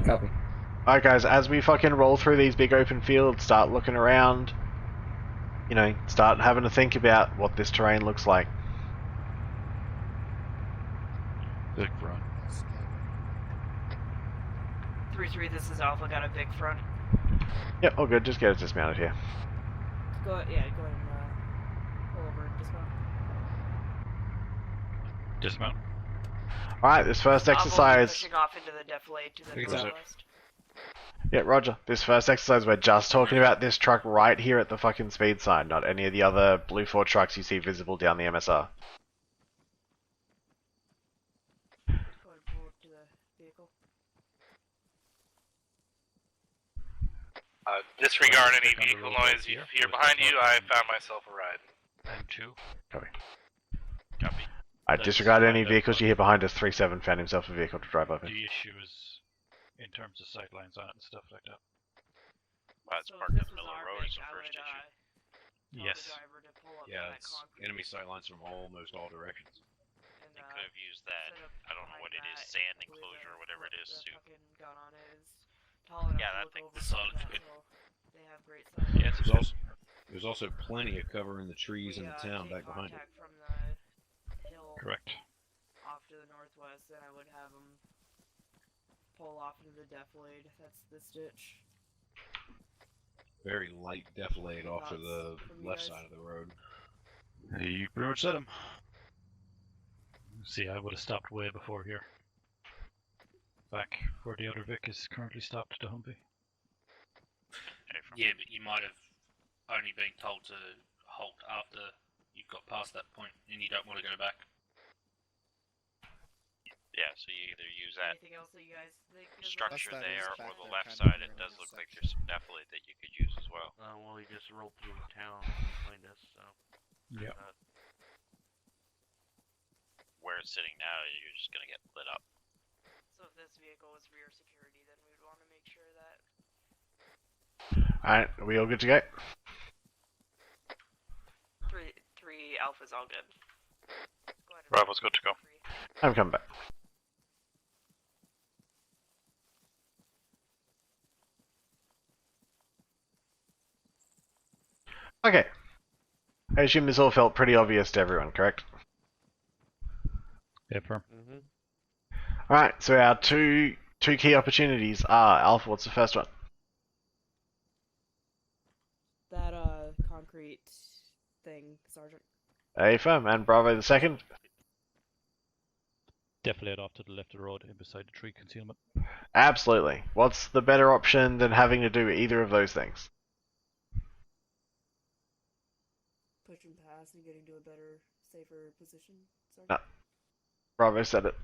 Copy. Alright guys, as we fucking roll through these big open fields, start looking around, you know, start having to think about what this terrain looks like. Big front. 3-3, this is Alpha, got a big front. Yep, all good, just get it dismounted here. Go ahead and pull over and dismount. Dismount. Alright, this first exercise... Pushing off into the defilade to the northwest. Yeah, roger. This first exercise, we're just talking about this truck right here at the fucking speed sign, not any of the other Blue 4 trucks you see visible down the MSR. Go ahead and pull up to the vehicle. Disregard any vehicle noise. If you're behind you, I found myself a ride. And 2. Copy. Copy. I disregard any vehicles you hear behind us. 3-7 found himself a vehicle to drive up in. The issue is in terms of sightlines on it and stuff like that. Well, it's parked in the middle of the road is the first issue. Yes. Yeah, it's enemy sightlines from almost all directions. They could have used that, I don't know what it is, sand enclosure or whatever it is, too. Yeah, that thing is solid. They have great sight. Yes, There's also plenty of cover in the trees in the town back behind it. From the hill correct. off to the northwest, then I would have them pull off into the defilade. That's this ditch. Very light defilade off to the left side of the road. You pretty much said him. See, I would have stopped way before here. Back where the other Vic is currently stopped to Humvee. Yeah, but you might have only been told to halt after you've got past that point and you don't want to go back. Yeah, so you either use that Anything else that you guys think is structure That there is or back the there, left kind of side. It in the does middle look like section. there's some defilade that you could use as well. Well, you just rolled through town behind us, so. Yeah. Where it's sitting now, you're just gonna get lit up. So if this vehicle was rear security, then we'd want to make sure that Alright, are we all good to go? three alphas all good. Go ahead and Bravo's good to go. I'm coming back. Okay. I assume this all felt pretty obvious to everyone, correct? Yeah, firm. Alright, so our two key opportunities are, Alpha, what's the first one? that concrete thing, Sergeant. Affirm, and Bravo the second? Defilade off to the left of the road, in beside the tree concealment. Absolutely. What's the better option than having to do either of those things? Pushing past and getting to a better, safer position, Sergeant. No. Bravo said it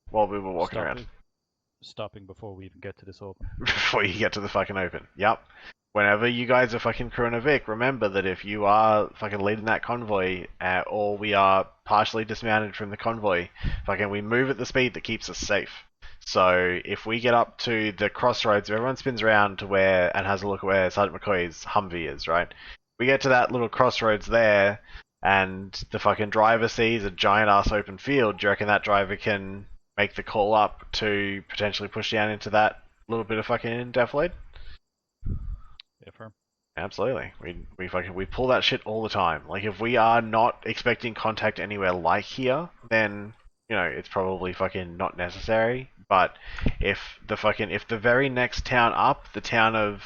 while we were walking around. Stopping before we even get to this open. Before you get to the fucking open. Yep. Whenever you guys are fucking crewing a Vic, remember that if you are fucking leading that convoy, or we are partially dismounted from the convoy, fucking we move at the speed that keeps us safe. So if we get up to the crossroads, everyone spins around to where, and has a look at where Sergeant McCoy's Humvee is, right? We get to that little crossroads there, and the fucking driver sees a giant ass open field. Do you reckon that driver can make the call up to potentially push down into that little bit of fucking defilade? Yeah, firm. Absolutely. We pull that shit all the time. Like, if we are not expecting contact anywhere like here, then, you know, it's probably fucking not necessary. But if the very next town up, the town of,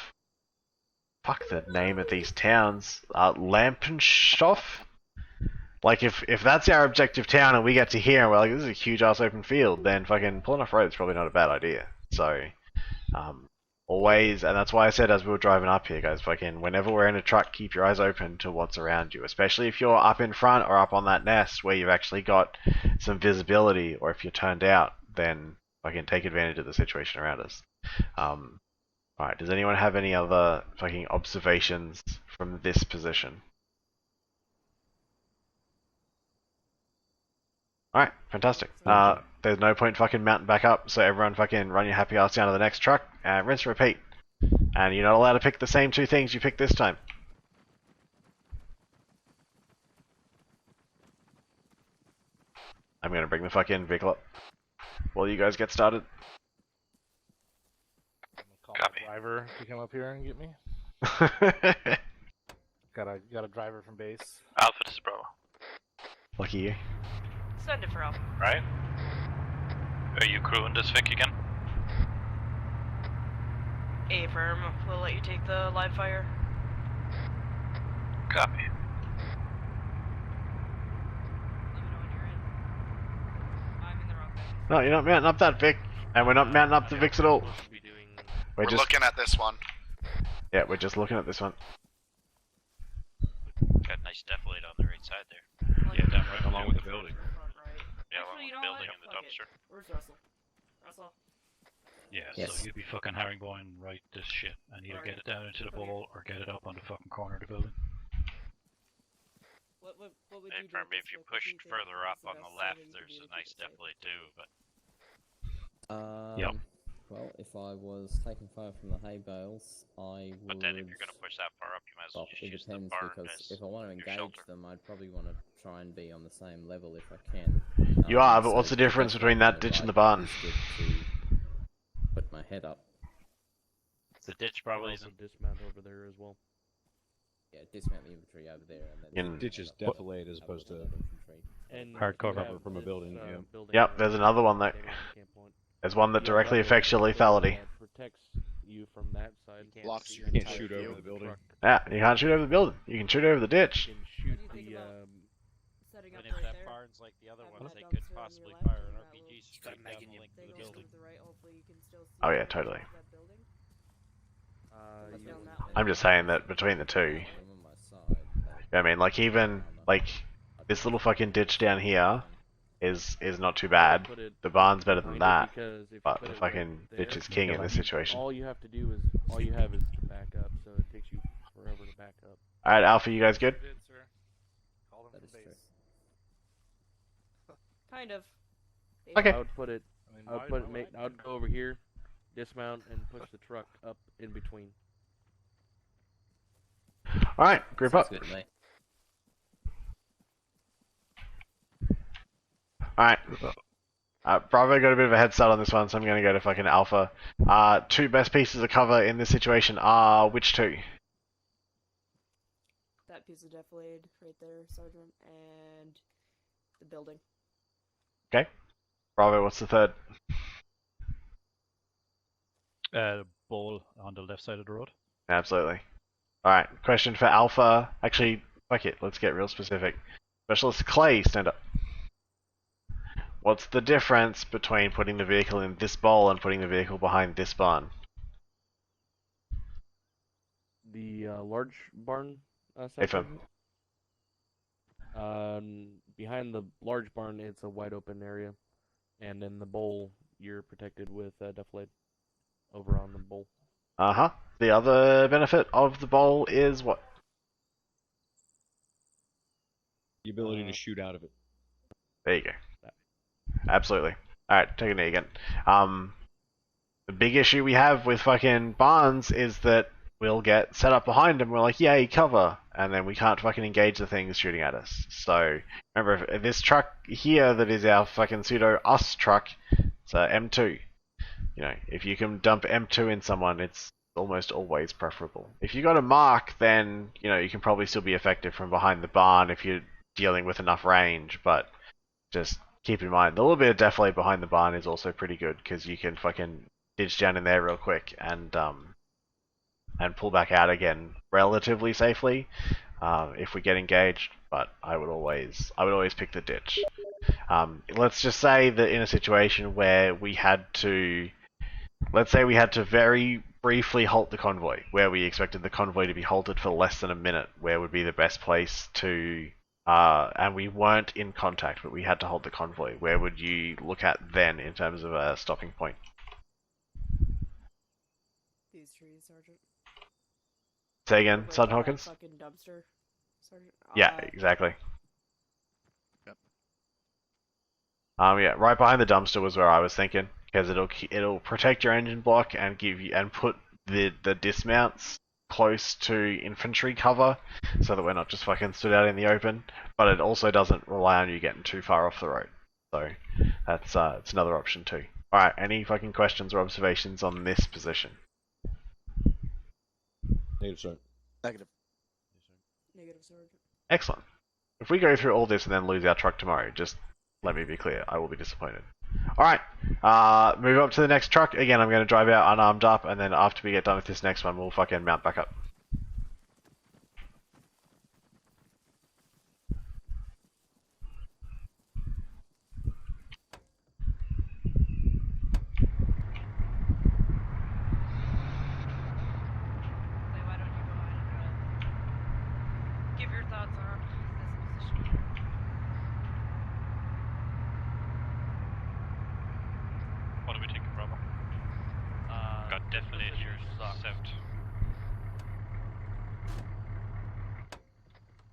fuck the name of these towns, Lampenstoff? Like, if that's our objective town and we get to here and we're like, this is a huge ass open field, then fucking pulling off road is probably not a bad idea. So, always, and that's why I said as we were driving up here, guys, fucking whenever we're in a truck, keep your eyes open to what's around you, especially if you're up in front or up on that nest where you've actually got some visibility, or if you're turned out, then fucking take advantage of the situation around us. Alright, does anyone have any other fucking observations from this position? Alright, fantastic. there's no point fucking mounting back up, so everyone fucking run your happy ass down to the next truck, and rinse and repeat. And you're not allowed to pick the same two things you picked this time. I'm gonna bring the fucking vehicle up while you guys get started. Call my driver to come up here and get me. Got a driver from base. Alpha, this is Bravo. Lucky you. Send it for Alpha. Right? Are you crewing this Vic again? Affirm. We'll let you take the live fire. Copy. Let me know when you're in. I'm in the wrong thing. No, you're not mounting up that Vic, and we're not mounting up the Vics at all. We're just looking at this one. yeah, we're just looking at this one. Got a nice deflate on the right side there. Yeah, down right along with the building. Yeah, Actually, along with you the know building what? and the Fuck it. dumpster. Where's Russell? Russell? Yeah, Yes. so you'd be fucking herringboying right this shit and either get it down into the bowl or get it up on the fucking corner of the building. What would Hey, you do for with me, this if you book? What do pushed you think further is up the on the best left, thing to there's do a to nice keep it safe? deflate too, but Yep. Well, if I was taking fire from the hay bales, I would... then if you're gonna push that far up, you might as well Well, just it use the depends, barn because as if I want to your engage shelter. them, I'd probably want to try and be on the same level if I can. You are, but So what's the to difference get between on that the ditch and the right barn? is good to put my head up. The ditch probably Also isn't. dismount over there as well. Yeah, dismount the infantry over there and then... In- Ditch is defilade as opposed to infantry. And Hardcore you cover have from a this, building, yeah. building Yep, right there's here, another one that standing at the camp point. there's one that You have directly that affects your building lethality. that protects you from that side. Blocks your You can't entire shoot over view. the building. Truck. Yeah, you can't shoot over the building. You can shoot over the ditch. You can What shoot do you think the about setting up And if right that there? barn's like the other Having ones, that they could dumpster on possibly your left fire and an that RPG little straight down making the you length thing of the over building. to the right, hopefully you can still see Oh, the yeah, entrance totally. to that building. you Down that way. I'm just saying that between the two, I'm on my side. I mean, like even like this little fucking ditch down here is not too bad. put it The barn's better than behind it that, because if you but put the it right fucking there, ditch is king in this situation. all you have to do is all you have is to back up, so it takes you forever to back up. All right, Alpha, you guys good? That is true. Kind of. Okay. I would put it. I would put it. I would go over here, dismount, and push the truck up in between. All right, group Sounds up. good to me. Alright. Bravo got a bit of a head start on this one, so I'm going to go to fucking Alpha. Two best pieces of cover in this situation are which two? That piece of defilade right there, Sergeant, and the building. Okay. Bravo, what's the third? Bowl on the left side of the road. Absolutely. Alright, question for Alpha. Actually, fuck it, let's get real specific. Specialist Clay, stand up. What's the difference between putting the vehicle in this bowl and putting the vehicle behind this barn? The large barn. Affirm. Behind the large barn, it's a wide open area, and in the bowl, you're protected with defilade over on the bowl. Uh-huh. The other benefit of the bowl is what? The ability to shoot out of it. There you go. Absolutely. Alright, take a knee again. The big issue we have with fucking barns is that we'll get set up behind them, we're like, yay, cover, and then we can't fucking engage the things shooting at us. So, remember, if this truck here that is our fucking pseudo-us truck, it's a M2. You know, if you can dump M2 in someone, it's almost always preferable. If you got a mark, then, you know, you can probably still be effective from behind the barn if you're dealing with enough range, but just keep in mind, the little bit of defilade behind the barn is also pretty good, because you can fucking ditch down in there real quick and pull back out again relatively safely if we get engaged. But I would always pick the ditch. Let's just say that in a situation where we had to, let's say we had to very briefly halt the convoy, where we expected the convoy to be halted for less than a minute, where would be the best place to and we weren't in contact, but we had to halt the convoy. Where would you look at then in terms of a stopping point? These trees, Sergeant. Say again, Right by Sergeant that Hawkins? fucking dumpster, Sergeant. Yeah, exactly. Yep. Yeah, right behind the dumpster was where I was thinking, because it'll protect your engine block and give you and put the dismounts close to infantry cover, so that we're not just fucking stood out in the open. But it also doesn't rely on you getting too far off the road. So that's it's another option too. All right, any fucking questions or observations on this position? Negative, sir. Negative. Negative, Sergeant. Excellent. If we go through all this and then lose our truck tomorrow, just let me be clear, I will be disappointed. Alright, move up to the next truck. Again, I'm going to drive out unarmed up, and then after we get done with this next one, we'll fucking mount back up. Why don't you go ahead and give your thoughts on this position? What are we thinking, Bravo? Got deflated here south.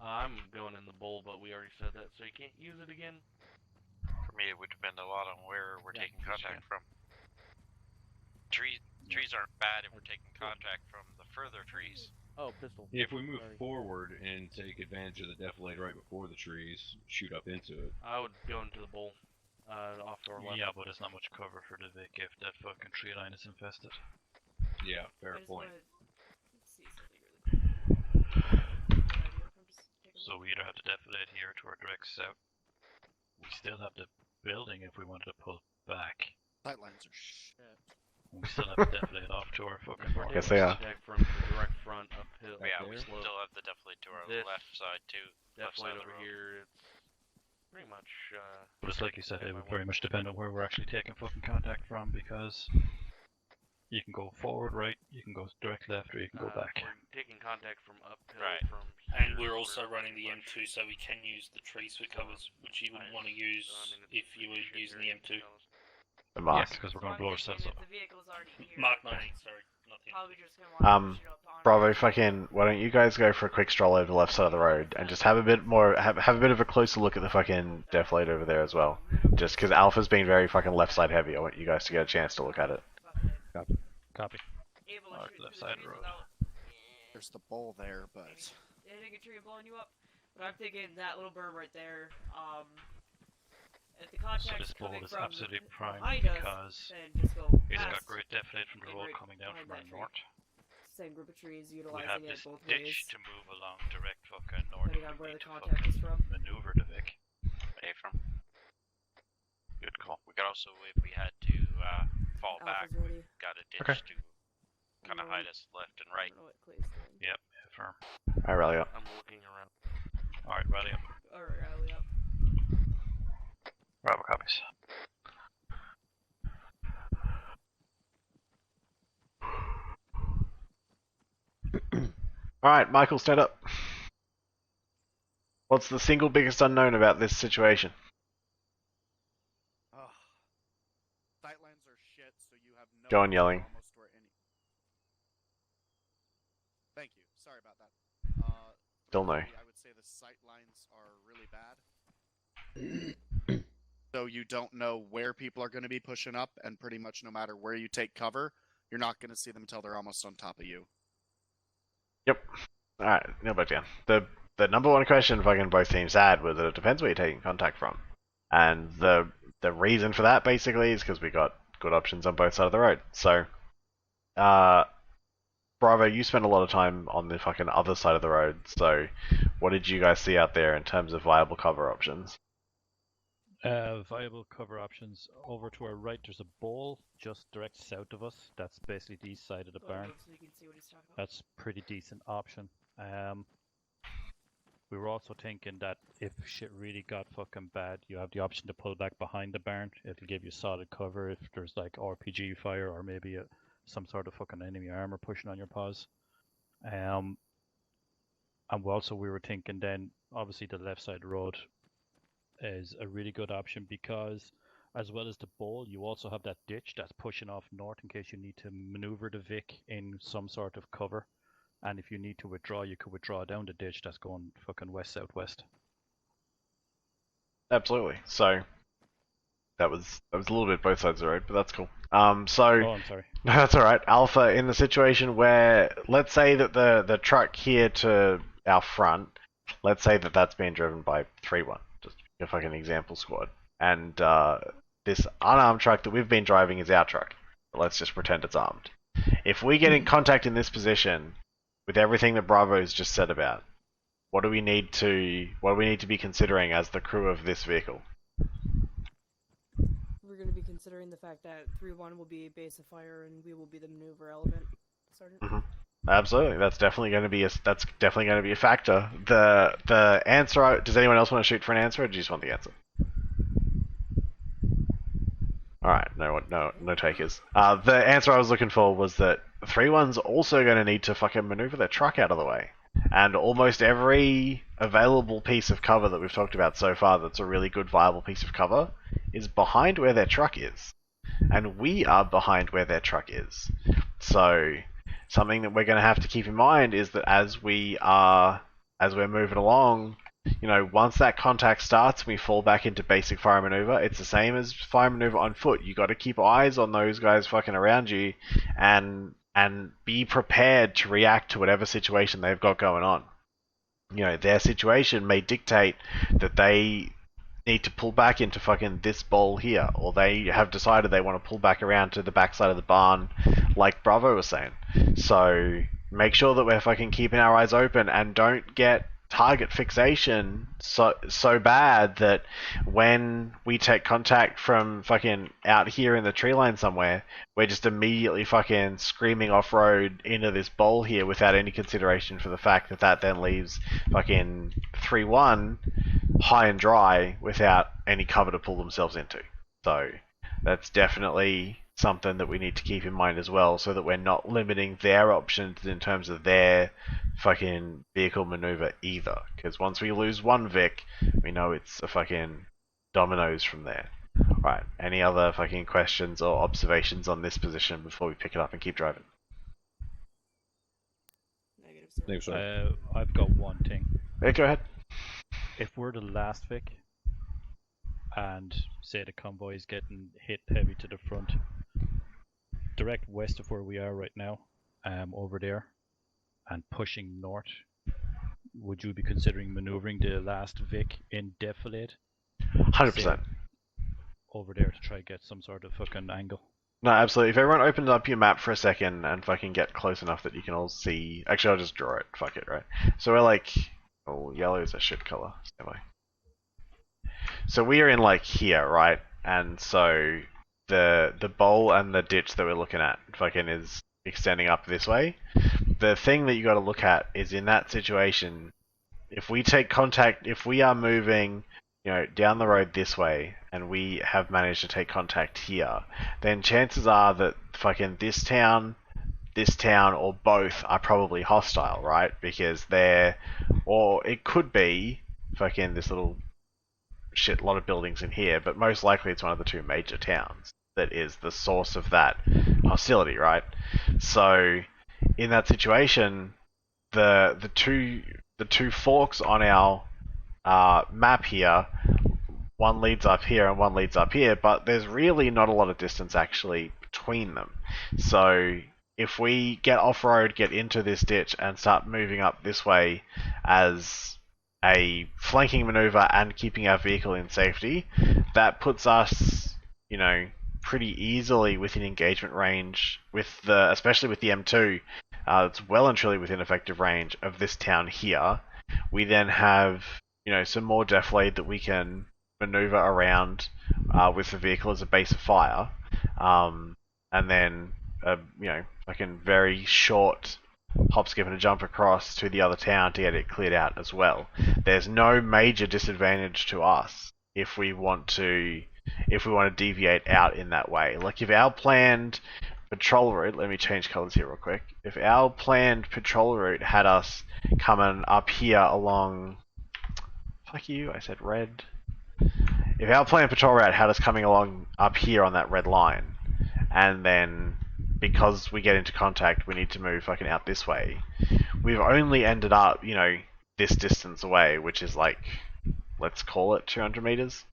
I'm going in the bowl, but we already said that, so you can't use it again. For me, it would depend a lot on where we're taking contact from. Trees aren't bad if we're taking contact from the further trees. Oh, pistol. If we move Sorry. forward and take advantage of the defilade right before the trees, shoot up into it. I would go into the bowl, off to our left. Yeah, but there's not much cover for the Vic if that fucking tree line is infested. Yeah, fair point. See something really cool. So we either have to defilate here to our direct south. We still have the building if we wanted to pull back. Sightlines are shit. We still have to defilate off to our fucking We're north. Yes, they are. taking contact from the direct front uphill. Yeah, we there. still have the defilate to our This left side too. Left side Defilade of the over road. here, it's pretty much, But it's like you said, it would very much depend on where we're actually taking fucking contact from, because you can go forward right, you can go direct left, or you can go back. We're taking contact from uphill Right. from And here, we're also running the pretty much- M2, so we can use the trees for covers, which you wouldn't want to use so, I mean, it's if you were shit using here, the M2. to be honest. The mark. Yes, because we're going to blow ourselves up. If the vehicle's already here, Mark 19, sorry, not the probably M2. just gonna want to push it up on Bravo, fucking, why don't you guys go for a quick stroll over the left side of the road and just have a bit more, have a bit of a closer look at the fucking defilade over there as well. Just because Alpha's been very fucking left side heavy, I want you guys to get a chance to look at it. Copy. Able to Mark shoot left through side trees road. without There's the bowl there, but hitting a tree and blowing you up. But I'm thinking that little berm right there, if the So contact's this bowl coming is from absolutely prime behind us, because then just go it's past got great defilade from the and road right coming down behind from our that tree. north. Same group of trees, We utilizing have it this both ditch ways, to move along direct fucking north depending on if we where need the to contact fucking is from. maneuver the Vic. Hey, from. Good call. We could also, if we had to fall back, Alpha's ready. got a ditch Okay. to kind of hide us left and right. I don't know what Clay's doing. Yep, firm. I rally up. I'm looking around. Alright, rally up. Alright, rally up. Bravo copies. Alright, Michael, stand up. What's the single biggest unknown about this situation? ugh. Sightlines are shit, so you have no Go on idea yelling. almost where any. Thank you. Sorry about that. Still no. I would say the sightlines are really bad. So you don't know where people are going to be pushing up, and pretty much no matter where you take cover, you're not going to see them until they're almost on top of you. Yep. Alright, no big deal. The number one question fucking both teams had was that it depends where you're taking contact from. And the reason for that basically is because we got good options on both sides of the road. So Bravo, you spent a lot of time on the fucking other side of the road, so what did you guys see out there in terms of viable cover options? Viable cover options. Over to our right, there's a bowl just direct south of us. That's basically the east side of the Go barn. move so you can see what he's talking about. That's pretty decent option. We were also thinking that if shit really got fucking bad, you have the option to pull back behind the barn. It'll give you solid cover if there's like RPG fire or maybe some sort of fucking enemy armor pushing on your paws. And we were thinking then, obviously the left side road is a really good option because as well as the bowl, you also have that ditch that's pushing off north in case you need to maneuver the Vic in some sort of cover. And if you need to withdraw, you could withdraw down the ditch that's going fucking west-southwest. Absolutely. So that was a little bit both sides of the road, but that's cool. So Oh, I'm sorry. no, that's all right. Alpha, in the situation where, let's say that the truck here to our front, let's say that that's being driven by 3-1, just a fucking example squad, and this unarmed truck that we've been driving is our truck. Let's just pretend it's armed. If we get in contact in this position with everything that Bravo's just said about, what do we need to be considering as the crew of this vehicle? We're going to be considering the fact that 3-1 will be base of fire and we will be the maneuver element, Sergeant. Mm-hmm. Absolutely, that's definitely going to be a factor. The answer. Does anyone else want to shoot for an answer, or do you just want the answer? All right, no takers. The answer I was looking for was that 3-1's also going to need to fucking maneuver their truck out of the way, and almost every available piece of cover that we've talked about so far that's a really good viable piece of cover is behind where their truck is, and we are behind where their truck is. So something that we're going to have to keep in mind is that as we're moving along, once that contact starts, we fall back into basic fire maneuver. It's the same as fire maneuver on foot. You got to keep eyes on those guys fucking around you, and be prepared to react to whatever situation they've got going on. Their situation may dictate that they need to pull back into fucking this bowl here, or they have decided they want to pull back around to the backside of the barn, like Bravo was saying. So make sure that we're fucking keeping our eyes open and don't get target fixation so bad that when we take contact from fucking out here in the tree line somewhere, we're just immediately fucking screaming off-road into this bowl here without any consideration for the fact that then leaves fucking 3-1 high and dry without any cover to pull themselves into. So that's definitely something that we need to keep in mind as well, so that we're not limiting their options in terms of their fucking vehicle maneuver either. Because once we lose one Vic, we know it's a fucking dominoes from there. Right, any other fucking questions or observations on this position before we pick it up and keep driving? Negative, sir. I've got one thing. Hey, go ahead. If we're the last Vic, and say the convoy is getting hit heavy to the front, direct west of where we are right now, over there, and pushing north, would you be considering maneuvering the last Vic in defilade? 100%. Over there to try to get some sort of fucking angle. No, absolutely. If everyone opens up your map for a second and fucking get close enough that you can all see... Actually, I'll just draw it. Fuck it, right? So we're like... Oh, yellow is a shit color. So we are in like here, right? And so the bowl and the ditch that we're looking at fucking is extending up this way. The thing that you got to look at is in that situation, if we take contact, if we are moving, down the road this way, and we have managed to take contact here, then chances are that fucking this town, or both are probably hostile, right? Because or it could be fucking this little shit lot of buildings in here, but most likely it's one of the two major towns that is the source of that hostility, right? So in that situation, the two forks on our map here, one leads up here and one leads up here, but there's really not a lot of distance actually between them. So if we get off-road, get into this ditch and start moving up this way as a flanking maneuver and keeping our vehicle in safety, that puts us, pretty easily within engagement range especially with the M2. It's well and truly within effective range of this town here. We then have, some more defilade that we can maneuver around with the vehicle as a base of fire, and then fucking very short hop, skip, and a jump across to the other town to get it cleared out as well. There's no major disadvantage to us if we want to deviate out in that way. Like if our planned patrol route, let me change colors here real quick. If our planned patrol route had us coming up here along, fuck you, I said red. If our planned patrol route had us coming along up here on that red line, and then because we get into contact, we need to move fucking out this way, we've only ended up, this distance away, which is like, let's call it 200 meters.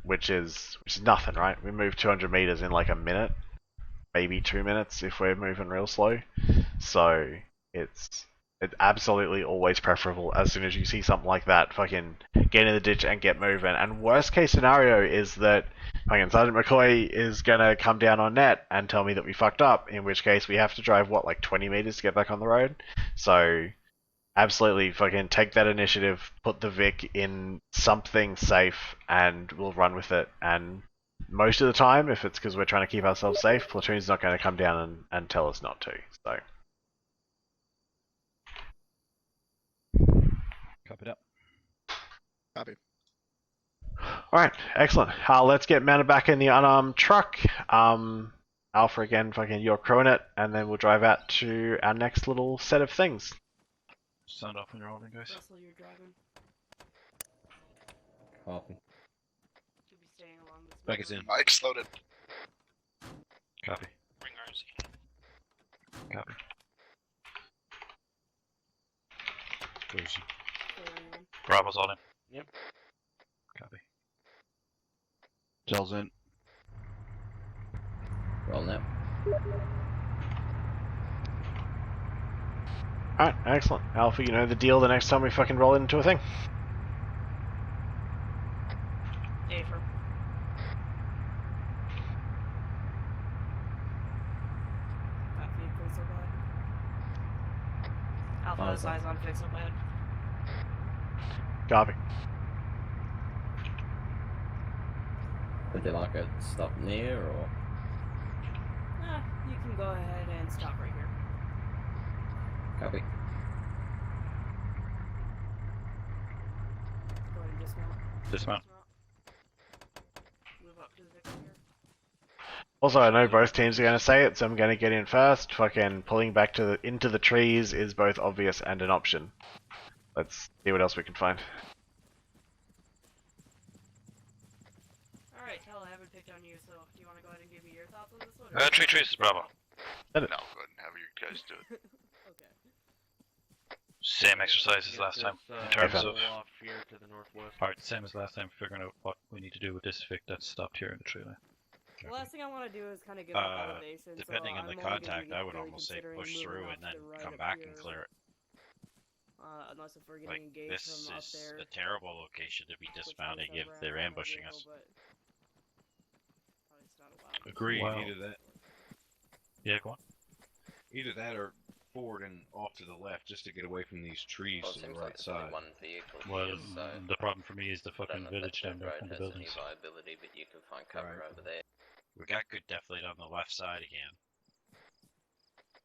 which is nothing, right? We move 200 meters in like a minute, maybe 2 minutes if we're moving real slow. So it's absolutely always preferable as soon as you see something like that, fucking get in the ditch and get moving. And worst case scenario is that fucking Sergeant McCoy is gonna come down on net and tell me that we fucked up, in which case we have to drive what, like 20 meters to get back on the road. So absolutely fucking take that initiative, put the Vic in something safe, and we'll run with it. And most of the time, if it's because we're trying to keep ourselves safe, platoon's not going to come down and tell us not to. So. Copy that. Copy. Alright, excellent. Let's get mounted back in the unarmed truck. Alpha again, fucking you're crewing it, and then we'll drive out to our next little set of things. Sound off when you're holding, guys. Russell, you're driving. Copy. Should be staying along this Back is in. Mike's loaded. Copy. Bring RC. Copy. Where's he? Bravo's all in. Yep. Copy. Tells in. Roll now. Alright, excellent. Alpha, you know the deal the next time we fucking roll into a thing. Affirm. That vehicle's so bad. Alpha has eyes on fix up ahead. Copy. Would they like a stop near or? You can go ahead and stop right here. Copy. Go ahead and dismount. Dismount. Move up to the victim here. Also, I know both teams are going to say it, so I'm going to get in first. Fucking pulling back into the trees is both obvious and an option. Let's see what else we can find. Alright, Tel, I haven't picked on you, so do you want to go ahead and give me your thoughts on this one? Tree traces, Bravo. No, go ahead and have you guys do it. Okay. Same exercise as last time. In terms Okay. of. off here to the northwest. Alright, same as last time, figuring out what we need to do with this Vic that's stopped here in the tree line. The last thing I want to do is kind of give up elevation. Depending so on the I'm only gonna contact, be I would really almost say considering push moving through off and then to the right come up back here. and clear it. Unless if we're getting Like, engaged this from up is there. a terrible location to be which dismounting means I if ran they're out of ambushing vehicle, us. but probably it's not allowed. Agree. Wow. Either that, Yeah, go on. either that, or forward and off to the left, just to get away from these trees Well, it to the seems right like there's only side. one vehicle Well, here, so the problem for me is the I don't fucking know if village that down there road and the has any buildings. viability, but you can find cover Right. over there. We got good deflate on the left side again.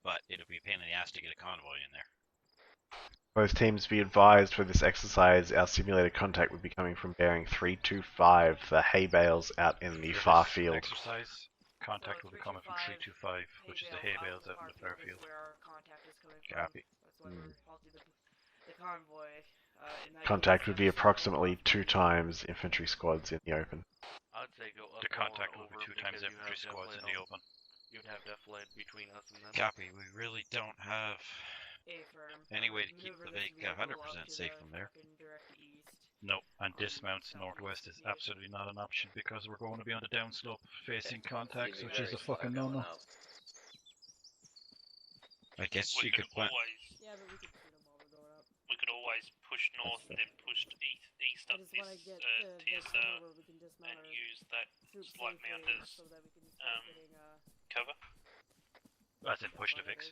But it'll be a pain in the ass to get a convoy in there. Both teams be advised for this exercise, our simulated contact would be coming from bearing 325, the hay bales out in the For far this field. Exercise, contact will be coming from 325, which is the hay bales out in the far field. Where our contact is coming Copy. from. That's why we're halting the convoy. In that Contact case, would be approximately 2 times infantry squads in the open. I'd say go up The more contact will be over 2 times because you infantry have squads in deflate the on- open. You'd have deflate between us and them. Copy, we really don't have Affirm. any way to keep Maneuver the this Vic vehicle 100% up to safe the from there. fucking direct east. Nope, and dismounts northwest is absolutely not an option because we're going to be on the downslope facing contacts, which is a fucking no-no. I guess We you could could plant. always Yeah, but we can see them while we're going up. we could always push north and then push east I up just want to this get to the TSR somewhere where we can dismount and our use that troops slight safely mount as so that we can start getting cover. As in push the Vics.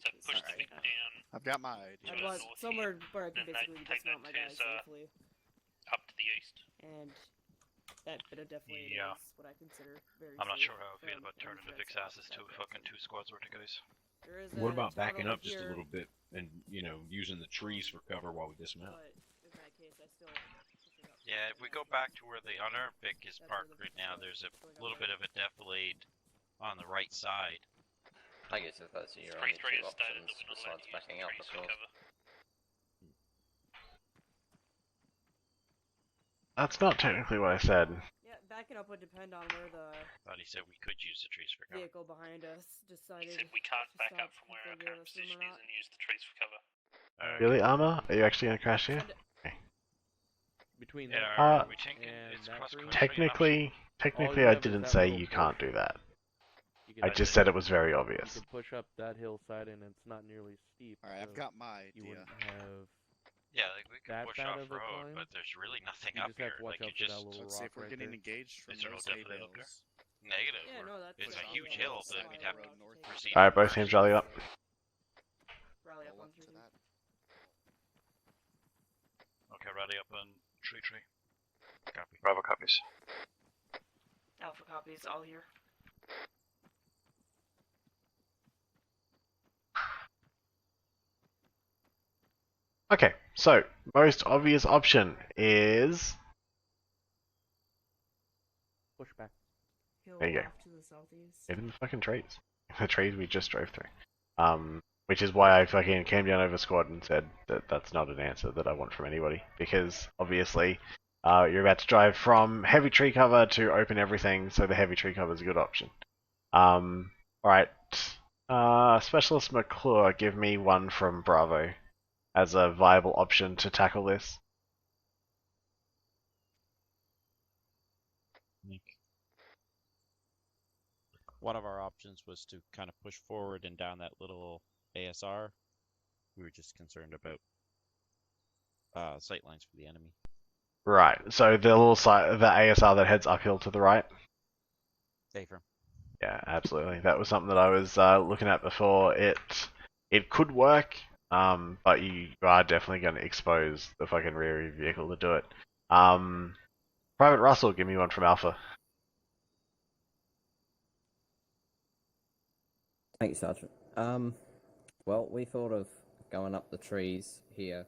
So push the Vic down I've got my idea. I the want north somewhere where I can then they basically take dismount that my guys TSR. safely, up to the east. and that bit of deflate Yeah. is what I consider very I'm not safe sure how I feel from about turning the any Vic's threats asses off to that fucking direction. 2 squads worth of guys. There is What a about town backing over up just a here, little bit and, using the trees for cover while we dismount? But in that case, I still pushing up Yeah, if we go back to where the unarmed Vic is parked right now, there's a little bit of a defilade on the right side. I guess if that's your only 3-3 two has stated options that we're not allowed besides to use backing the up, trees of for course. cover. That's not technically what I said. Yeah, backing up would depend on where the Thought he said we could use the trees for cover. vehicle behind us decided. Except we can't to back stop up from where if our they gave current us room or position is not. and use the trees for cover. Really, Arma? Are you actually going to crash here? And between Yeah, that Uh, are we thinking and it's that cross tree, country an option? Technically, you I have is didn't that say little you push. can't do that. You can I just said it was very obvious. You can push up that hillside, and it's not nearly steep. All right, I've so got my You idea. wouldn't have. Yeah, like we could that push bad off of a road, climb. but there's really nothing You up just have here. to watch Like out you for that just little Let's see rock if we're right getting there. engaged from Is there those no hay defilade up bales. negative. Yeah, no, that's It's a Push huge off hill the that side we'd of have the to road north. proceed. Alright, both teams rally up. Rally up Roll on up to 3-2. that. Okay, rally up on 3-3. Copy. Bravo copies. Alpha copies, all here. Okay, so most obvious option is Push back. Hill There you go. off to the southeast. even the fucking trees. The trees we just drove through. Which is why I fucking came down over squad and said that that's not an answer that I want from anybody. Because obviously, you're about to drive from heavy tree cover to open everything, so the heavy tree cover is a good option. Alright. Specialist McClure, give me one from Bravo as a viable option to tackle this. One of our options was to kind of push forward and down that little ASR. We were just concerned about sight lines for the enemy. Right, so the little side, the ASR that heads uphill to the right. Safer. Yeah, absolutely. That was something that I was looking at before. It could work, but you are definitely going to expose the fucking rear of your vehicle to do it. Private Russell, give me one from Alpha. Thanks, Sergeant. Well, we thought of going up the trees here.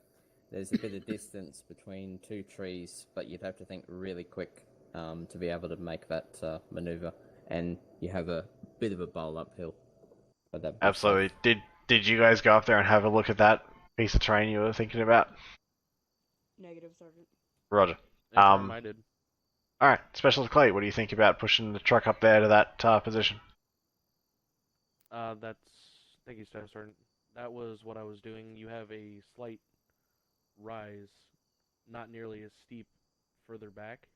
There's a bit of distance between two trees, but you'd have to think really quick to be able to make that maneuver. And you have a bit of a bowl uphill. But that'd be Absolutely. safe. Did you guys go up there and have a look at that piece of terrain you were thinking about? Negative, Sergeant. Roger. I did. Alright, Specialist Clay, what do you think about pushing the truck up there to that position? Thank you, Staff Sergeant. That was what I was doing. You have a slight rise, not nearly as steep further back,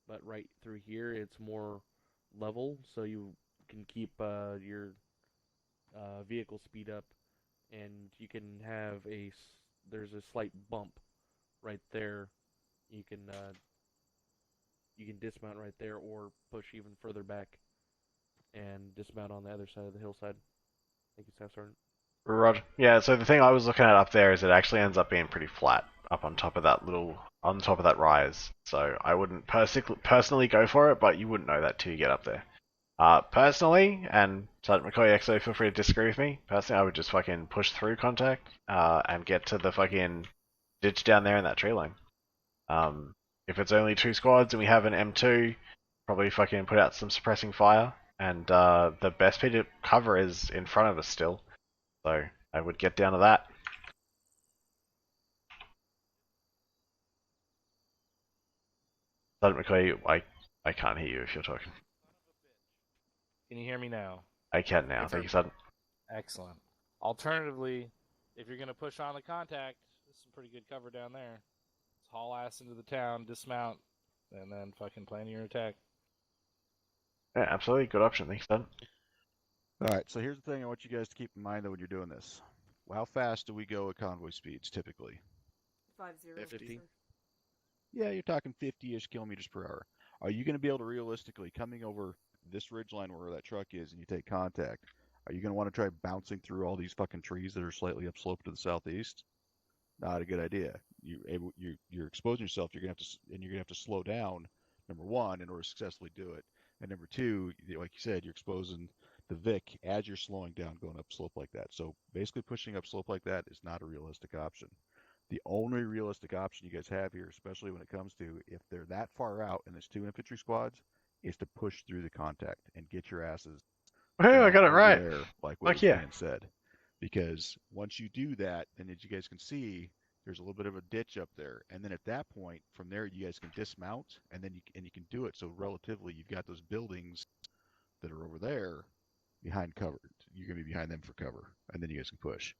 but right through here it's more level, so you can keep your vehicle speed up, and you can have there's a slight bump right there. You can dismount right there, or push even further back and dismount on the other side of the hillside. Thank you, Staff Sergeant. Roger. Yeah, so the thing I was looking at up there is it actually ends up being pretty flat up on top of that rise. So I wouldn't personally go for it, but you wouldn't know that till you get up there. Personally, and Sergeant McCoy XO, feel free to disagree with me. Personally, I would just fucking push through contact, and get to the fucking ditch down there in that tree line. If it's only 2 squads and we have an M2, probably fucking put out some suppressing fire, and the best piece of cover is in front of us still. So I would get down to that. Sergeant McCoy, I can't hear you if you're talking. Can you hear me now? I can now. Thank you, Sergeant. Excellent. Alternatively, if you're going to push on the contact, there's some pretty good cover down there. Just haul ass into the town, dismount, and then fucking plan your attack. Yeah, absolutely. Good option. Thanks, Sergeant. Alright, so here's the thing I want you guys to keep in mind though when you're doing this. How fast do we go at convoy speeds typically? 50. Yeah, you're talking 50-ish kilometers per hour. Are you going to be able to realistically, coming over this ridgeline where that truck is and you take contact, are you going to want to try bouncing through all these fucking trees that are slightly upslope to the southeast? Not a good idea. You're exposing yourself. You're going to have to slow down, number one, in order to successfully do it. And number two, like you said, you're exposing the Vic as you're slowing down going up slope like that. So basically pushing up slope like that is not a realistic option. The only realistic option you guys have here, especially when it comes to if they're that far out and there's 2 infantry squads, is to push through the contact and get your asses. Hey, I got it right. There, like what was being said. Because once you do that, then as you guys can see, there's a little bit of a ditch up there, and then at that point, from there you guys can dismount, and then you can do it. So relatively, you've got those buildings that are over there behind cover. You're going to be behind them for cover, and then you guys can push.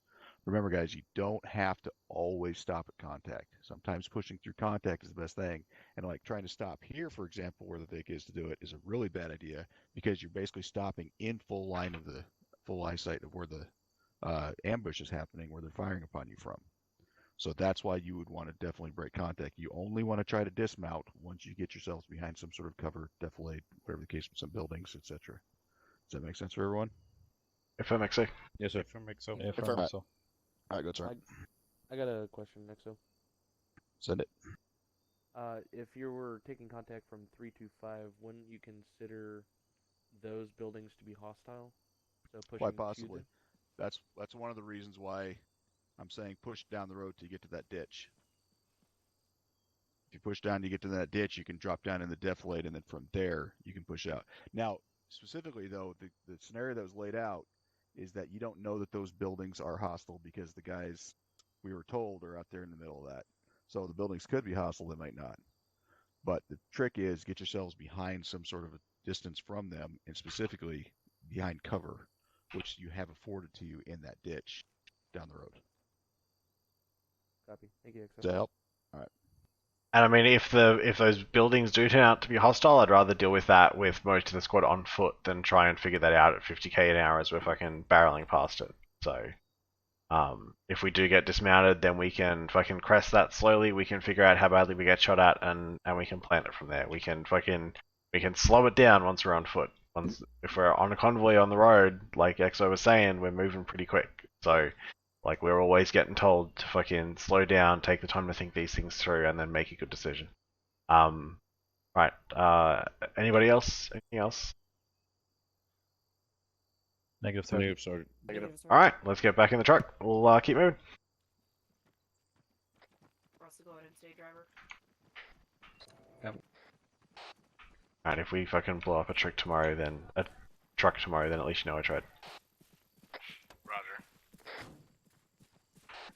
remember, guys, you don't have to always stop at contact. Sometimes pushing through contact is the best thing. And like trying to stop here, for example, where the Vic is to do it, is a really bad idea because you're basically stopping in full line of the full eyesight of where the ambush is happening, where they're firing upon you from. So that's why you would want to definitely break contact. You only want to try to dismount once you get yourselves behind some sort of cover, defilade, whatever the case, with some buildings, etc. Does that make sense for everyone? If that makes sense. Yes, sir. If it makes so. If All right. All right, go, sir. I got a question, Nexo. Send it. If you were taking contact from 325, wouldn't you consider those buildings to be hostile? So pushing Quite to possibly. them? That's one of the reasons why I'm saying push down the road to get to that ditch. If you push down to get to that ditch, you can drop down in the defilade, and then from there you can push out. Now, specifically though, the scenario that was laid out is that you don't know that those buildings are hostile because the guys we were told are out there in the middle of that. So the buildings could be hostile, they might not. But the trick is get yourselves behind some sort of a distance from them, and specifically behind cover, which you have afforded to you in that ditch down the road. Copy. Thank you, Does that help? All right. And I mean, if those buildings do turn out to be hostile, I'd rather deal with that with most of the squad on foot than try and figure that out at 50k an hour as we're fucking barreling past it. So, if we do get dismounted, then we can fucking crest that slowly. We can figure out how badly we get shot at, and we can plant it from there. We can slow it down once we're on foot. If we're on a convoy on the road, like Exo was saying, we're moving pretty quick. So, like, we're always getting told to fucking slow down, take the time to think these things through, and then make a good decision. Right. Anybody else? Anything else? Negative, sir. Negative, Sergeant. Alright, let's get back in the truck. We'll keep moving. Russell, go ahead and stay driver. Alright, if we fucking blow up a truck tomorrow, then at least you know I tried. Roger.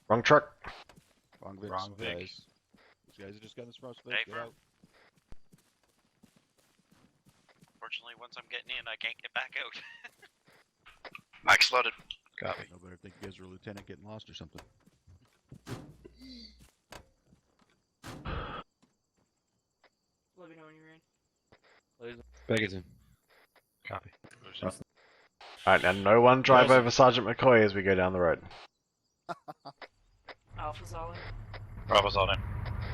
Wrong truck. Wrong Vic. Wrong Vic. Guys. These guys are just got this from us, Vic. Hey, Get firm. out. Fortunately, once I'm getting in, I can't get back out. Mike's loaded. Copy. No better think you guys are a lieutenant getting lost or something. Let me know when you're in. Beggington. Copy. Alright, now no one drive over Sergeant McCoy as we go down the road. Alpha's all in. Bravo's on it.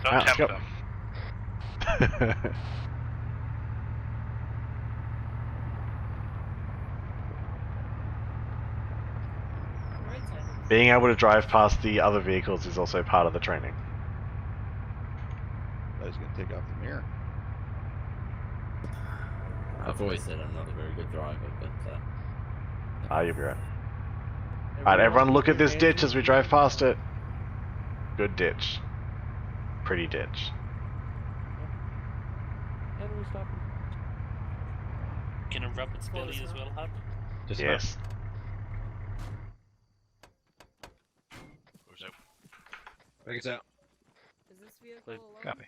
Don't Alright, let's tempt go. them. Right side. Being able to drive past the other vehicles is also part of the training. That is going to take off the mirror. I've always said I'm not a very good driver, but You'll be right. Alright, everyone look at this ditch as we drive past it. Good ditch. Pretty ditch. And we stop. Can a Robert's belly as well, Hub? Yes. Who's out? Beggington out. Is this vehicle Please. alone? Copy.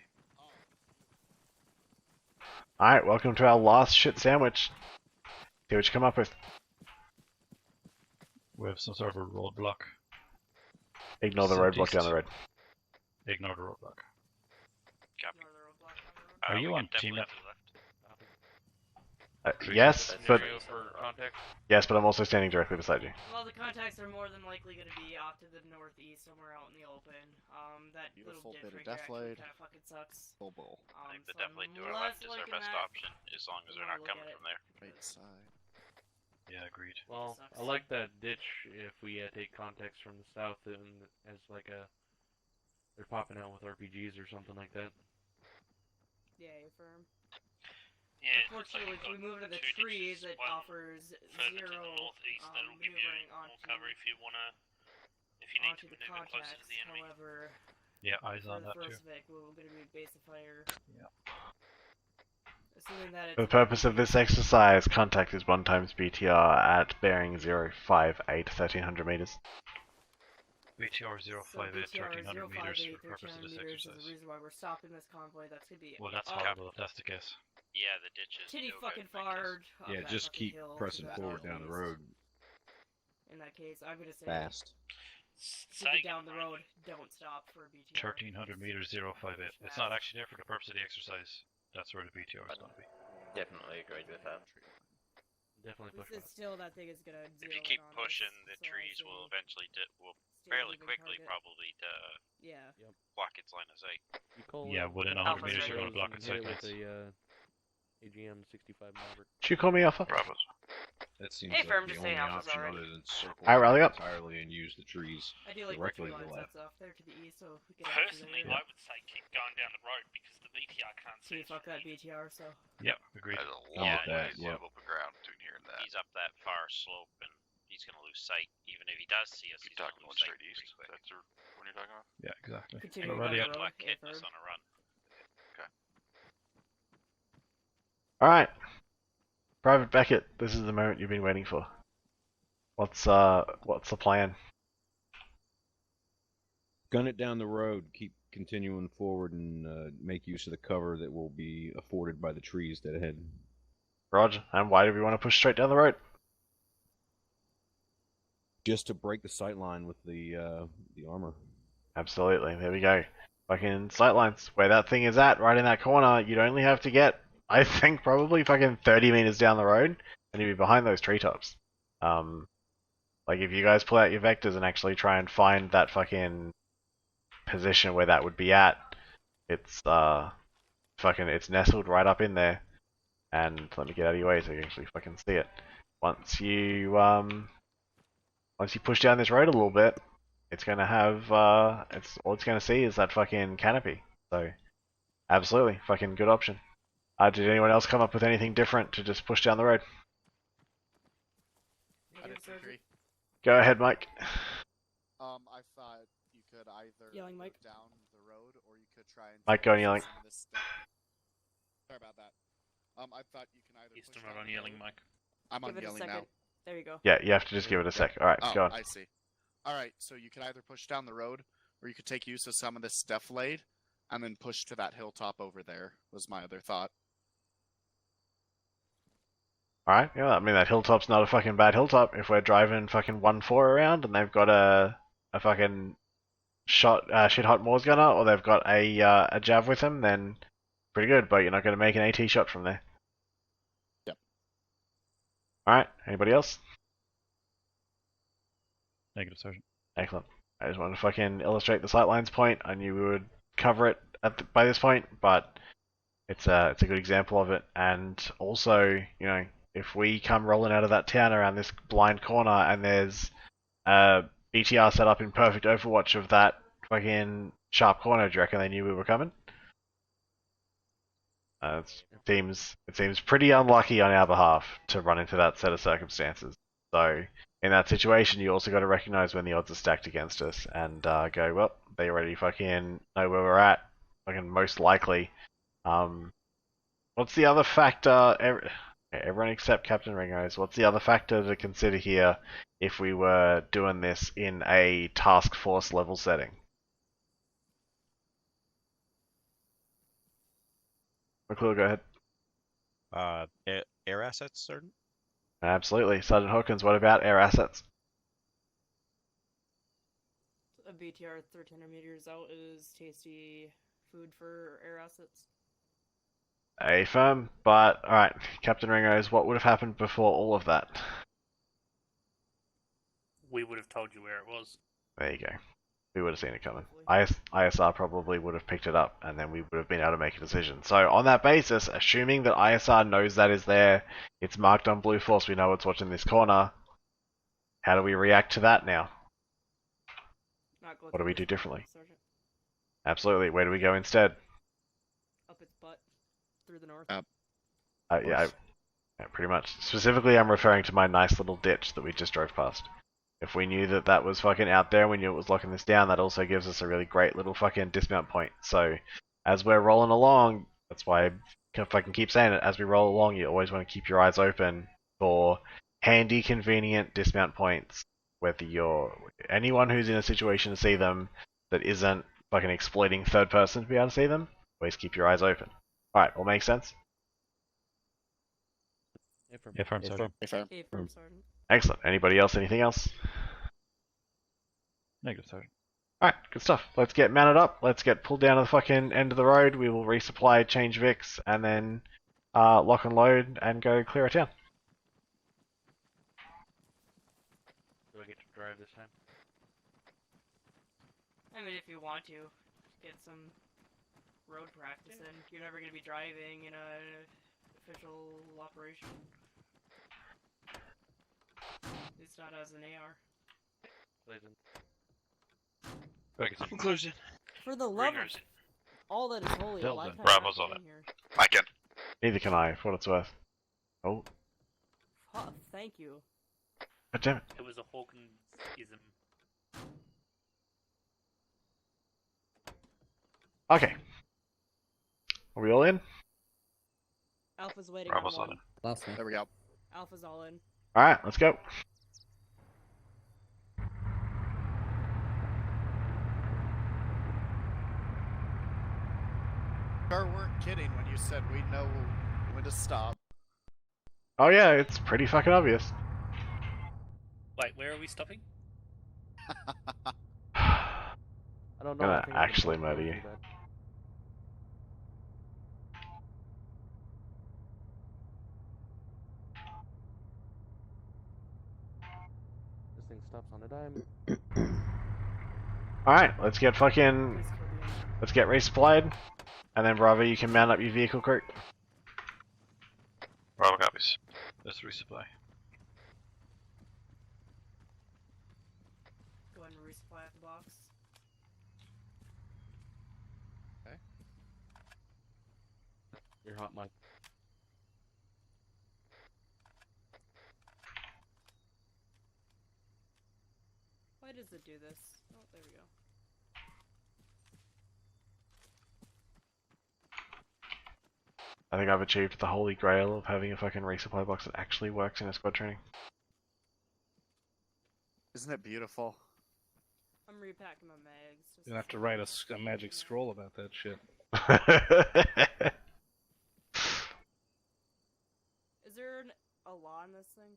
Alright, welcome to our last shit sandwich. See what you come up with. We have some sort of a roadblock. Ignore the roadblock down the road. Ignore the roadblock. Copy. Ignore the roadblock on the road. Are you we on can team definitely net? do left. Yes, but For contact. I'm also standing directly beside you. Well, the contacts are more than likely going to be off to the northeast, somewhere out in the open. That Beautiful little bit of ditch right there actually defilade. kind of fucking sucks. Full bull. I think the So I'm definitely to our less left is our liking best that. option, as long as they're not Look coming at from there. Right side. Yeah, agreed. Well, Sucks. I like that ditch if we take contacts from the south and as like a they're popping out with RPGs or something like that. Yeah, you're firm. Yeah, it's like Unfortunately, you've if we got move to the two trees, ditches, it one offers further to zero the northeast that'll give you maneuvering more onto, cover if you need onto to the maneuver closer contacts. to the enemy. However, Yeah, eyes for on the that too. first Vic, we're going to be base of fire. Yeah. Assuming that it's For the purpose of this exercise, contact is 1 times BTR at bearing 058, 1300 meters. BTR 058, So BTR 1300 meters for the purpose of 1300 this meters is exercise. the reason why we're stopping this convoy. That's going to be Well, that's up horrible if that's the case. Yeah, the ditch is titty no fucking good, I guess. far. up Yeah, that just fucking keep hill to pressing the forward down the northeast. road In that case, I'm going to say fast. Dig down the road. Don't stop for a BTR. 1300 meters, 058. It's not actually there for the purpose of the exercise. That's where the BTR is going to be. Definitely agreed with that. Definitely push It's still that thing is gonna. If you keep pushing, the trees will eventually fairly quickly probably block its line of sight. Yeah, within 100 meters you're going to block its sight lines. AGM 65 Maverick. Should you call me Alpha? Bravos. That seems Hey, like Firm, the just only say Alpha's option alright. other than circle Alright, rally up. entirely and use the trees I do like directly the to tree the lines left. that's off there to the east, so we can actually Personally, I would say keep going down the road because the BTR can't see. fuck that BTR. So Yeah, agreed. There's a Yeah, lot that, of yeah. open ground between here and that. He's up that far slope and he's going to lose sight. Even if he does see us, he's going to lose sight pretty quick. That's what you're talking about? Yeah, exactly. continue But down rally the up. road. Luck hitting us on a run. Alright. Private Beckett, this is the moment you've been waiting for. What's the plan? Gun it down the road, keep continuing forward, and make use of the cover that will be afforded by the trees that ahead. Roger. And why do we want to push straight down the road? Just to break the sight line with the armor. Absolutely. There we go. Fucking sightlines. Where that thing is at, right in that corner, you'd only have to get, I think, probably fucking 30 meters down the road, and you'd be behind those treetops. Like, if you guys pull out your vectors and actually try and find that fucking position where that would be at, it's, it's nestled right up in there. And let me get out of your way so you can actually fucking see it. Once you push down this road a little bit, it's gonna have, all it's gonna see is that fucking canopy. So, absolutely, fucking good option. Did anyone else come up with anything different to just push down the road? I didn't agree. Go ahead, Mike. I thought you could either Yelling, move Mike. down the road or you could try and. Mike, go and yelling. some of this stuff. Sorry about that. I thought you can either. He's push still down on the yelling, road- Mike. I'm on Give it a yelling second. now. There you go. Yeah, you have to just give it a sec. Alright, Oh, go on. I see. Alright, so you could either push down the road, or you could take use of some of this defilade, and then push to that hilltop over there, was my other thought. Alright, yeah, I mean that hilltop's not a fucking bad hilltop. If we're driving fucking 1-4 around and they've got a fucking shit hot Moors gunner, or they've got a jav with them, then pretty good, but you're not going to make an AT shot from there. Yep. Alright, anybody else? Negative, Sergeant. Excellent. I just wanted to fucking illustrate the sightlines point. I knew we would cover it by this point, but it's a good example of it. And also, you know, if we come rolling out of that town around this blind corner and there's a BTR set up in perfect overwatch of that fucking sharp corner, do you reckon they knew we were coming? It seems pretty unlucky on our behalf to run into that set of circumstances. So, in that situation, you also got to recognize when the odds are stacked against us and go, well, they already fucking know where we're at. Fucking most likely. What's the other factor? Everyone except Captain Ringos. What's the other factor to consider here if we were doing this in a task force level setting? McClure, go ahead. Air assets, Sergeant? Absolutely. Sergeant Hawkins, what about air assets? A BTR 1300 meters out is tasty food for air assets. Affirm, but alright, Captain Ringos, what would have happened before all of that? We would have told you where it was. There you go. We would have seen it coming. ISR probably would have picked it up, and then we would have been able to make a decision. So on that basis, assuming that ISR knows that is there, it's marked on Blue Force, we know it's watching this corner, how do we react to that now? What do we do differently? Sergeant. Absolutely. Where do we go instead? Up its butt. Through the north. Yeah, pretty much. Specifically, I'm referring to my nice little ditch that we just drove past. If we knew that that was fucking out there, we knew it was locking this down, that also gives us a really great little fucking dismount point. So, as we're rolling along, that's why I can keep saying it, as we roll along, you always want to keep your eyes open for handy, convenient dismount points. Whether you're anyone who's in a situation to see them that isn't fucking exploiting third person to be able to see them, always keep your eyes open. Alright, all makes sense? Affirm, Sergeant. Affirm, Sergeant. Excellent. Anybody else? Anything else? Negative, Sergeant. Alright, good stuff. Let's get mounted up. Let's get pulled down to the fucking end of the road. We will resupply, change Vix, and then lock and load and go clear a town. Do I get to drive this time? I mean, if you want to, get some road practice in. You're never going to be driving in an official operation. At least not as an AR. Conclusion. For the love of Ringers. all that is holy, Well why done. can I not Bravo's get on in it. here? I can. Neither can I, for what it's worth. Oh, Huh, thank you. god damn it. It was a Hawkinsism. Okay. Are we all in? Alpha's waiting Bravo's on on one. it. Last one. There we go. Alpha's all in. Alright, let's go. Sure weren't kidding when you said we know when to stop. Oh yeah, it's pretty fucking obvious. Wait, where are we stopping? I don't know. Gonna I think I'm actually gonna murder you. do that. This thing stops on a dime. Alright, let's get fucking... Please kill the enemy. Let's get resupplied. And then Bravo, you can mount up your vehicle crew. Bravo copies. Let's resupply. Go ahead and resupply at the box. You're hot, Mike. Why does it do this? Oh, there we go. I think I've achieved the holy grail of having a fucking resupply box that actually works in a squad training. Isn't it beautiful? I'm repacking my mags. Just You're gonna have to write a magic scroll about that shit. Is there a law in this thing?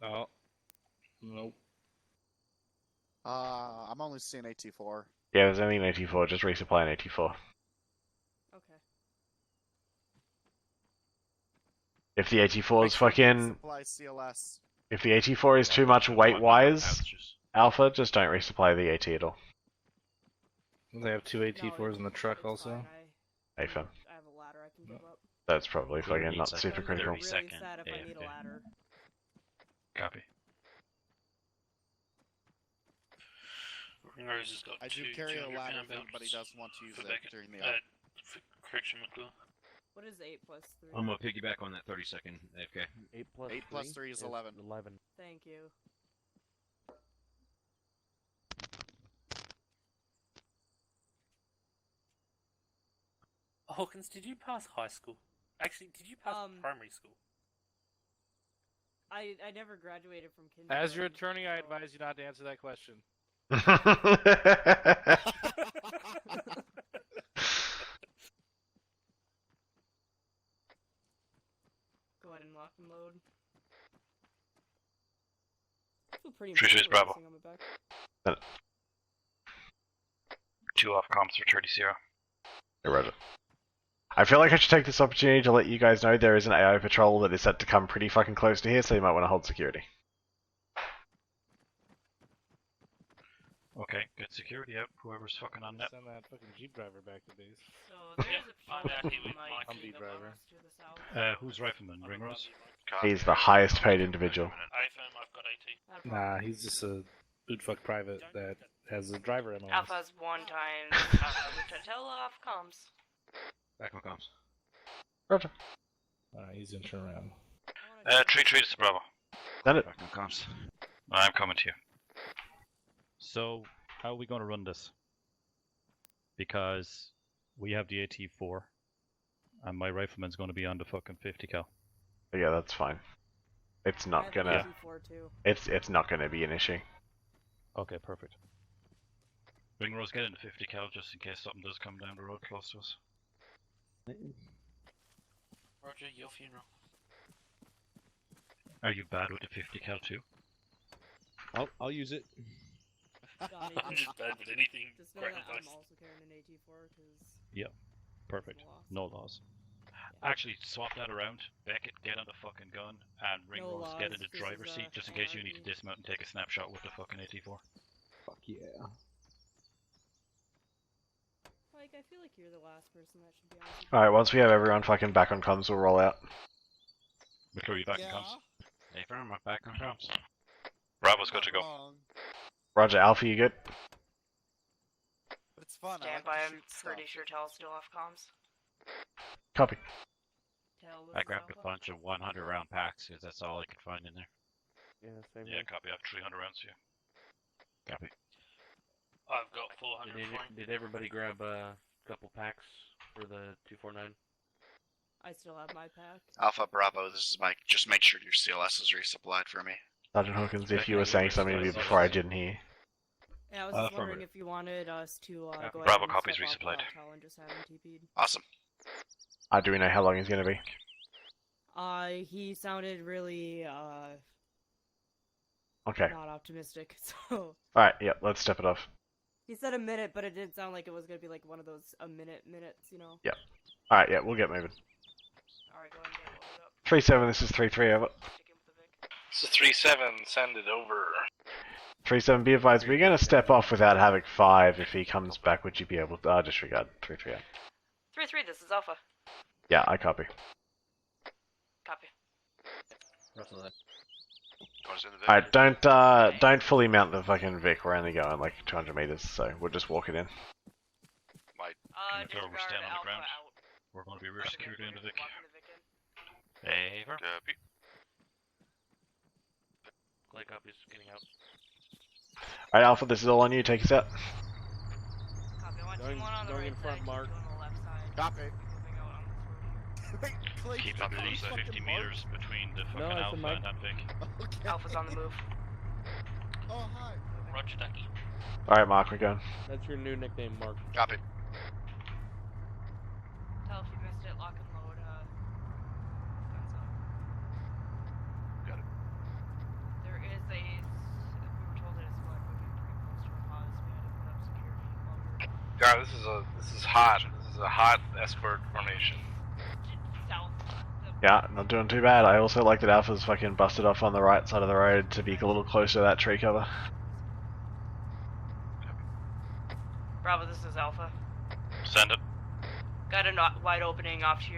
Oh. Nope. I'm only seeing AT4. Yeah, there's only an 84, just resupply an 84. Okay. If the 84 Make is sure you fucking... supply CLS. If the 84 is too much weight-wise, Alpha, just don't resupply the AT at all. They have two AT4s in the truck It's also. fine, Hey, fam. I have a ladder I can give up. That's probably Clear fucking needs not a super I'm critical. really 30-second sad if I need a AFK. ladder. Copy. Ringers has got I do two carry a 200 ladder pound if anybody belts does want to use for it backup. during the Correction, McClure. What is 8 plus 3? I'm gonna piggyback on that 30-second AFK. 8 plus 8 plus 3 is 11. 11. Thank you. Hawkins, did you pass high school? Actually, did you pass primary school? I never graduated from kindergarten. As your attorney, I advise you not to answer that question. Go ahead and lock and load. I feel pretty Appreciate it, Bravo. embarrassing on my back. 2 off comms for 30 0. Yeah, Roger. I feel like I should take this opportunity to let you guys know there is an AI patrol that is set to come pretty fucking close to here, so you might want to hold security. Okay, good security out. Whoever's fucking on that. Send that fucking Jeep driver back to base. So there's a I'm out here patrol with might Mike. be Humvee above driver. us to the south. Who's rifleman? Ringrose? He's the highest paid individual. AFM, I've got AT. Not a problem. Nah, he's just a bootfuck private that has a driver MLS. Alpha's 1 times tell off comms. Back on comms. Roger. He's gonna turn around. Treat to Bravo. Send it. Back on comms. I'm coming to you. So, how are we going to run this? Because we have the AT4, and my rifleman's going to be on the fucking 50 cal. Yeah, that's fine. It's I not have gonna... AT4 too. It's not gonna be an issue. Okay, perfect. Ringrose, get into 50 cal just in case something does come down the road close to us. Roger, your funeral. Are you bad with the 50 cal too? I'll use it. I'm just bad with anything. Just know Kraken that I'm based. also carrying an AT4 because. Yep. Perfect. No laws. Actually, swap that around. Beckett, get on the fucking gun, and Ringrose, get in the driver's seat just in case you need to dismount and take a snapshot with the fucking AT4. Fuck yeah. Like, I feel like you're the last person that should be on. Alright, once we have everyone fucking back on comms, we'll roll out. Victoria, back on comms. Hey, firm, I'm back on comms. Bravo's good to go. Roger, Alpha, you good? But it's fun. Stand by, I'm pretty sure Tal's still off comms. Copy. I grabbed a bunch of 100 round packs because that's all I could find in there. Yeah, same Yeah, here. copy. I have 300 rounds here. Copy. I've got 400. Did everybody grab a couple packs for the 249? I still have my pack. Alpha Bravo, this is Mike. Just make sure your CLS is resupplied for me. Sergeant Hawkins, if you were saying something to me before I didn't hear. Yeah, I was just wondering if you wanted us to go ahead Bravo and copies step off resupplied. without Tal and just have him TP'd. Awesome. Do we know how long he's gonna be? He sounded really, Okay. not optimistic, so... Alright, yep, let's step it off. He said a minute, but it didn't sound like it was gonna be like one of those minutes, you know? Yep. Alright, yeah, we'll get moving. Alright, go ahead and get loaded up. 3-7, this is 3-3, over. This is 3-7, send it over. 3-7, be advised, we're gonna step off without Havoc 5. If he comes back, would you be able to... disregard. 3-3 out. 3-3, this is Alpha. Yeah, I copy. Copy. Alright, don't fully mount the fucking Vic, we're only going like 200 meters, so we'll just walk it in. Disregard we're staying on the ground. We're going to be rear secured into Vic. Hey, firm. Clay copies getting out. Alright, Alpha, this is all on you, take us out. Copy, I want Going, team 1 on the going right in front, side, Mark. team 2 on the left side. Copy. Moving out on this road here. Keep at least 50 meters between the fucking it's a Alpha Mike. and that Vic. Okay. Alpha's on the move. Oh, hi. Roger, Ducky. Alright, Mark, we're going. That's your new nickname, Mark. Copy. Tell if you missed it, lock and load, guns up. Got it. There is a... we were told that a squad would be pretty close to a pause. We had to put up security longer. God, this is hot. This is a hot escort formation. South. Yeah, not doing too bad. I also like that Alpha's fucking busted off on the right side of the road to be a little closer to that tree cover. Bravo, this is Alpha. Send it. Got a wide opening off to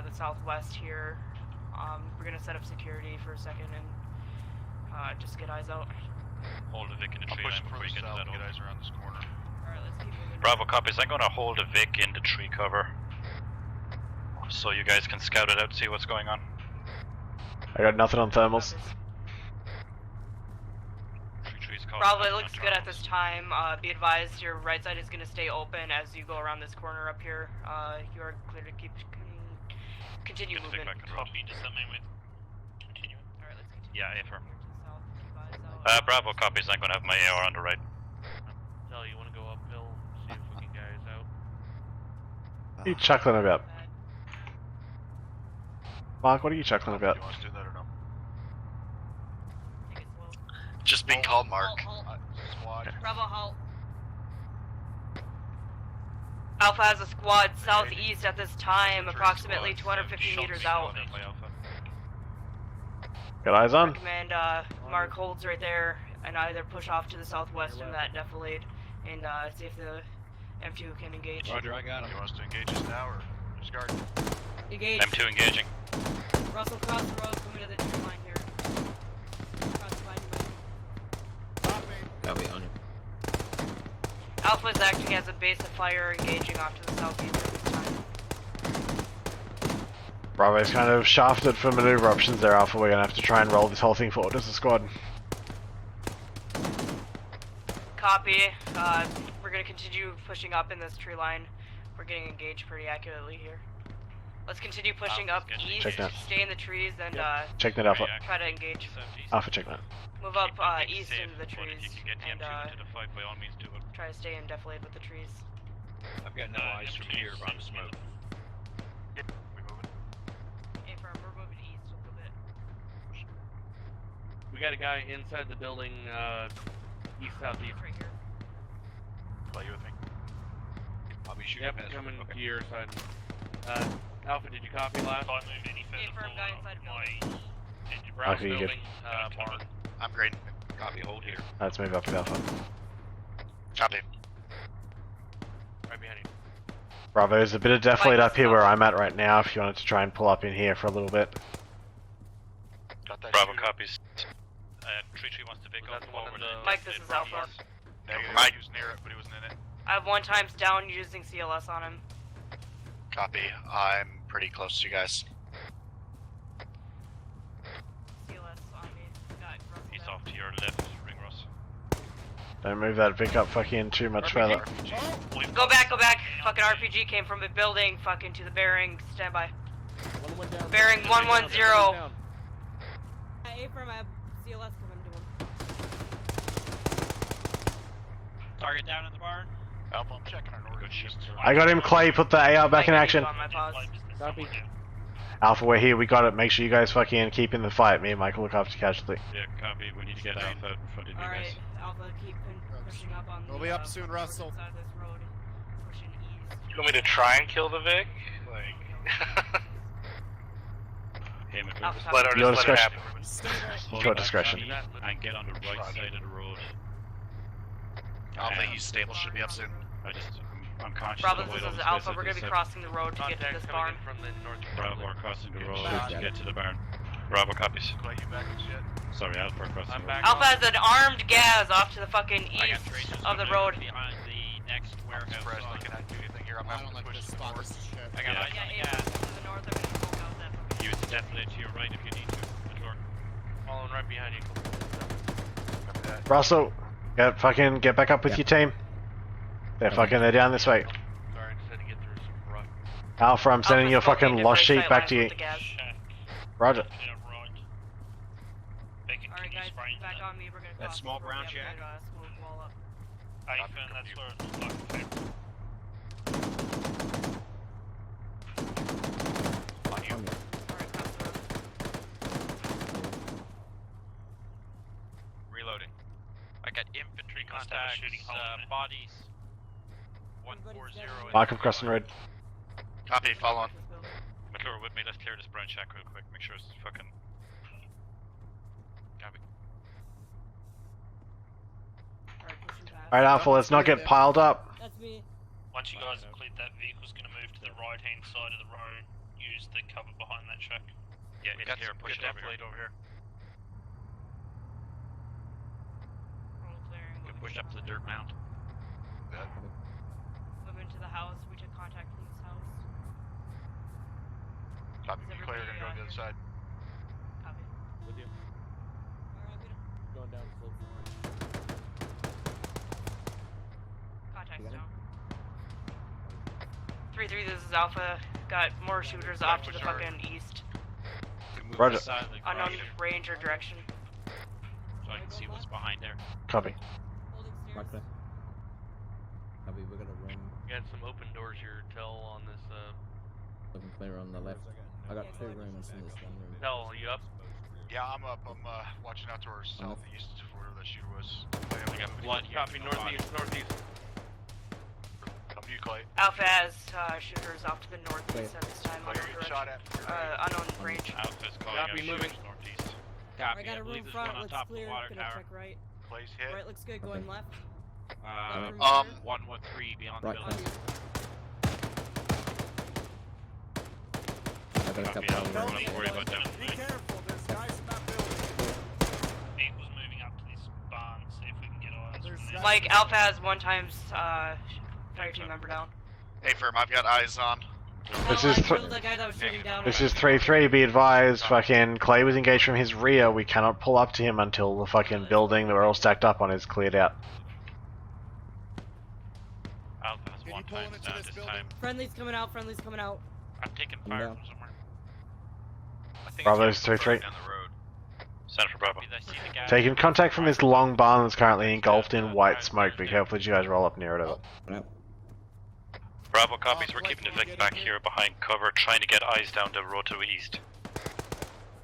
the southwest here. We're gonna set up security for a second and just get eyes out. Hold a Vic in the tree line before you get to that opening. Guys around this corner. Alright, let's keep moving. Bravo copies. I'm going to hold a Vic in the tree cover, so you guys can scout it out, see what's going on. I got nothing on thermals. Bravo, it looks good at this time. Be advised, your right side is going to stay open as you go around this corner up here. You are clear to continue movement. Copy, does that mean we continue? Alright, let's continue. Yeah, affirm. South, keep eyes out. Bravo copies. I'm going to have my AR on the right. Tell you want to go uphill, see if we can get guys out. What are you chuckling about? Mark, what are you chuckling about? You want us to do that or no? Take it slow. Just being called Mark. Halt. Squad. Bravo, halt. Alpha has a squad southeast at this time, approximately 250 meters out. Got eyes on? Recommend Mark holds right there and either push off to the southwest in that defilade and see if the M2 can engage. Roger, I got him. You want us to engage us now or discard? Engage. M2 engaging. Russell, cross the road, coming to the tree line here. Cross the line. Copy on you. Alpha is acting as a base of fire, engaging off to the southeast at this time. Bravo's kind of shafted for maneuver options there, Alpha. We're gonna have to try and roll this whole thing forward as a squad. Copy. We're gonna continue pushing up in this tree line. We're getting engaged pretty accurately here. Let's continue pushing up east, Check that. stay in the trees, and Check that, Alpha. try to engage. Alpha, check that. Move up east into the trees, and try to stay in defilade with the trees. I've got no eyes from here, but I'm smoke. Affirm, we're moving east a little bit. We got a guy inside the building, east southeast. Right here. shooting Yep, past? coming Okay. to your side. Alpha, did you copy last? If I move any further Affirm, guy inside building. engine Brown Okay, you building, barn. I'm great. Copy, hold here. Let's move up to Alpha. Copy. Right behind you. Bravo, there's a bit of def lead up here where I'm at right now if you wanted to try and pull up in here for a little bit. Got that Bravo shooter. copies. 3-3 wants to pick Was up that the one forward. in the- Mike, this is Alpha. Negative. Mike was near it, but he wasn't in it. I have 1 times down using CLS on him. Copy. I'm pretty close to you guys. CLS on me. Got Russell He's down. off to your left, ring Ross. Don't move that Vic up fucking too much further. Go back, go back. Fucking RPG came from the building. Fucking to the bearing. Stand by. One went down. Bearing One went 110. down. Affirm, I have CLS coming to him. Target down in the barn. Alpha, I'm checking our northeast. I got him, Clay. Put the AR back in action. On my pause. Copy. Alpha, we're here. We got it. Make sure you guys fucking keep in the fight. Me and Michael look after casualty. Yeah, copy. We need to get Alpha in front of you Alright, guys. Alpha, keep pushing up on We'll the, be up soon, northern Russell. side of this road. Pushing east. You want me to try and kill the Vic? Like, Hey, McClure. Alpha, let copy. her Your just let it discretion. happen. Your discretion. And get on the right side of the road. Alpha, East Stable should be up soon. I'm conscious Bravo, of the this way is those Alpha. We're basically gonna be said. crossing the road to get to Contact this coming barn. in from the north. Bravo, we're crossing the road Shoot to that. get to the barn. Bravo copies. Clay, you back as yet? Sorry, Alpha crossing I'm the back. road. Alpha has an armed Gaz off to the fucking I got east three just of the coming road. behind the next I'm warehouse. surprised on. I cannot do anything here. I'm I having don't to like push this the spot. forward. This is shit. I got eyes on Yeah, the Apex gas. to the north. They're gonna smoke out that fucking. Use the definite to your right if you need to. McClure. Following right behind you. Remember that. Russell, get back up with your team. They're down this way. Sorry, I just had to get through some rock. Alpha, I'm sending your Alpha's fucking smoking lost different sheet back sight to you. lines with the gas. Roger. Yeah, right. Bacon, Alright, can you guys, spray back on me. We're gonna That cross small over. brown We have shack? a good, smooth wall up. Ethan, that's where it looks like the paper. On you. Alright, cross the road. Reloading. I got infantry Must have a contacts, shooting hole in it. bodies. 140. Mark him crossing road. Copy, follow on. McClure with me, let's clear this brown shack real quick. Make sure it's fucking. Copy. Alright, pushing past. Alright, Alpha, let's not get piled up. That's me. Once you guys have cleared that vehicle's gonna move to the right hand side of the road. Use the cover behind that shack. Yeah, it's Got here, some push good it over deflate here. over here. Road clearing. Good Moving push to up to the the dirt mound. Moving to the house. We took contact from this house. Copy, Is me, Clay, we're gonna go on the other side. Copy. With you. Alright, we don't. Going down slope. Contact's down. 3-3, this is Alpha. Got more shooters off to the fucking east. Move Roger. this side of the Unknown garage range or direction. so I can see what's behind there. Copy. Holding stairs. Right there. Copy, we're gonna room We got some open doors here. Tell on this. looking clear on the left. I got 2 rooms in this one room. Tell, you up? Yeah, I'm up. I'm watching out to our southeast for wherever that shooter was. We got blood here. Copy, from the body. northeast. Come to you, Clay. Alpha has shooters off to the northeast at this time. Clay, Unknown you're getting shot direction. at. Unknown range. Alpha's calling Copy, up moving. shooters northeast. Copy. I got a believe room there's one front, on looks top of clear. the water Gonna tower. check right. Clay's hit. Right looks good, going left. Um, 113 beyond the Right building. I got a Copy, couple Alpha, of don't worry about them. careful, there's guys in that building. Vehicle's moving up to this barn, see if we can get eyes There's from there. guys- Mike, Alpha has 1 times fire team member down. Hey, firm, I've got eyes on. This Oh, is I th- killed the guy that was shooting down. This is 3-3, be advised, fucking Clay was engaged from his rear. We cannot pull up to him until the fucking building that we're all stacked up on is cleared out. Alpha has Can you one pull times into down this this building? time. Friendly's coming out, friendly's coming out. I'm taking I'm fire down. from somewhere. Bravo's 3-3. Down the road. Center for Bravo. Did I see the guy? Taking contact from this long barn that's currently engulfed in white smoke. Be careful as you guys roll up near it. No. Bravo copies, we're keeping the Vic back here behind cover, trying to get eyes down the road to the east.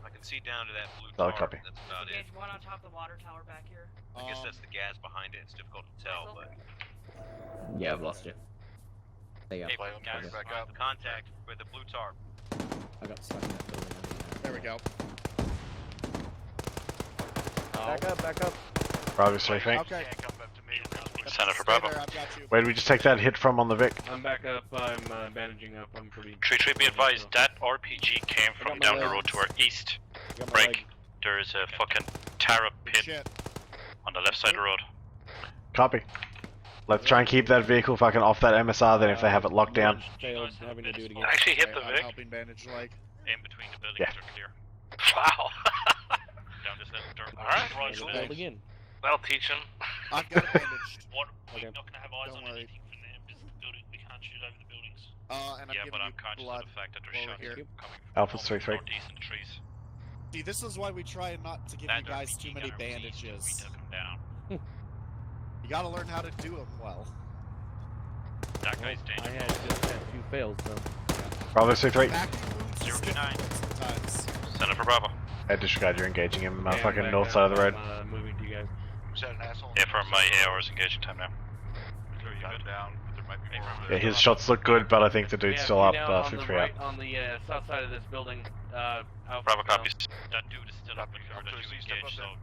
I can see down to that blue Solid tower. copy. That's about it. Engage 1 on top of the water tower back here. I guess that's the gas behind it. It's difficult to tell, but Yeah, I've lost you. There you go. Hey, guys, back up. Contact with the blue tarp. I got stuck in that building. There we go. Back up. Bravo 3 3. Okay. Center for Stay Bravo. there, I've got you. Where did we just take that hit from on the Vic? I'm back up. I'm bandaging up. I'm pretty. 3-3, be advised, that RPG came from down the road to our east. Break. There is a fucking Tara pit Shit. on the left side of the road. Copy. Let's try and keep that vehicle fucking off that MSR then if they have it locked down. Failed having to do it again. Actually hit the I'm Vic. helping bandage leg. In between the buildings Yeah. are clear. Wow. Down this little dirt. Alright. Roger that. Failed again. That'll teach him. I've got it bandaged. What? Okay. We're not gonna have eyes Don't on worry. anything from there because the building, we can't shoot over the buildings. And I'm Yeah, giving but I'm you conscious blood of the fact that there's over shots here. coming from Alpha's 3 3. northeast in the trees. See, this is why we try not to give That you guys RPG too many gunner was easy, We bandages. took him down. You gotta learn how to do them well. That guy's I dangerous. just had 2 fails, so. Bravo 3 3. Back wounds is 029. difficult sometimes. Center for Bravo. Disregard, you're engaging him Okay, I'm fucking back north up. side of the road. I'm moving to you guys. Was that an asshole? Yeah, for my AR's engaging time now. Clear, you Got good? him down, but there might be more over Yeah, there. his shots look good, but I think the dude's still up, on 3 the 3 up. right, on the south side of this building. Alpha Bravo down. copies. That dude is still up and Up that to you the step engaged, up so...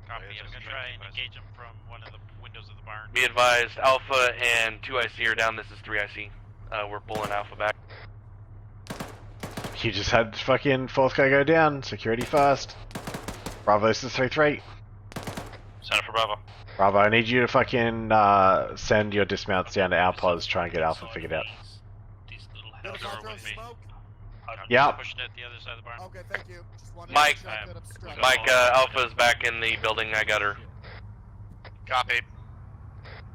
Copy, Yeah, I'm it's gonna gonna try be and fast. engage him from one of the windows of the barn. Be advised, Alpha and 2IC are down. This is 3IC. We're pulling Alpha back. You just had fucking 4th guy go down. Security first. Bravo, this is 3 3. Center for Bravo. Bravo, I need you to fucking send your dismounts down to our pods, try and get Alpha figured out. These little Gonna hells are throw with me. smoke? Yep. Pushing it the other side of the barn. Okay, thank you. Just wanted Mike. to check that obstruction. Mike, Alpha's back in the building. I got her. Copy.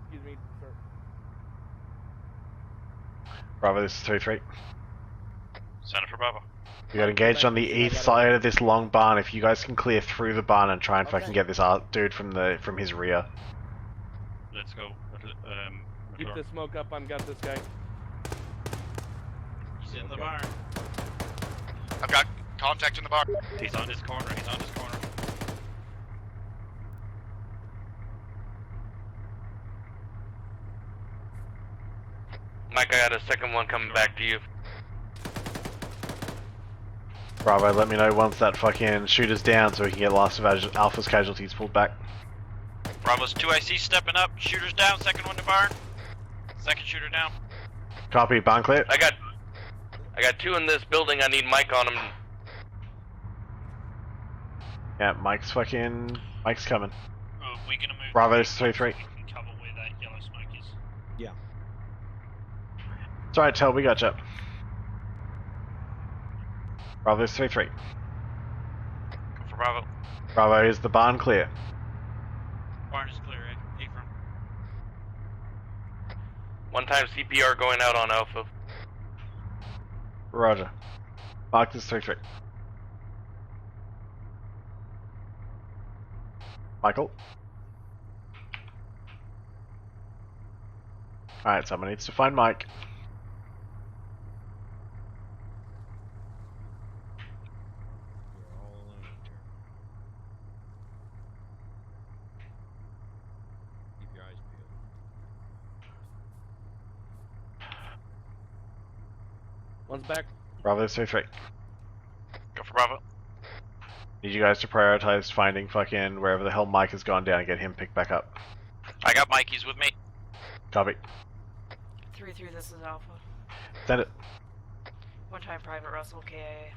Excuse me, sir. Bravo, this is 3 3. Center for Bravo. We got engaged on the east side of this long barn. If you guys can clear through the barn and try and fucking get this dude from his rear. Let's go. Keep the smoke up. I've got this guy. He's in the barn. I've got contact in the barn. He's on this corner, he's on this corner. Mike, I got a second one coming back to you. Bravo, let me know once that fucking shooter's down so we can get last of Alpha's casualties pulled back. Bravo's 2IC stepping up. Shooter's down. Second one to barn. Second shooter down. Copy, barn clear. I got 2 in this building. I need Mike on them. Yeah, Mike's coming. We're gonna move. Bravo, this is 3 3. We can cover where that yellow smoke is. Yeah. It's alright, Tel, we gotcha. Bravo, this is 3 3. Go for Bravo. Bravo, is the barn clear? Barn is clear, eh? Apron. One time CPR going out on Alpha. Roger. Mark this 3 3. Michael? Alright, someone needs to find Mike. Keep your eyes peeled. One's back. Bravo, this is 3 3. Go for Bravo. Need you guys to prioritize finding fucking wherever the hell Mike has gone down and get him picked back up. I got Mike. He's with me. Copy. 3-3, this is Alpha. Send it. One time Private Russell, KIA.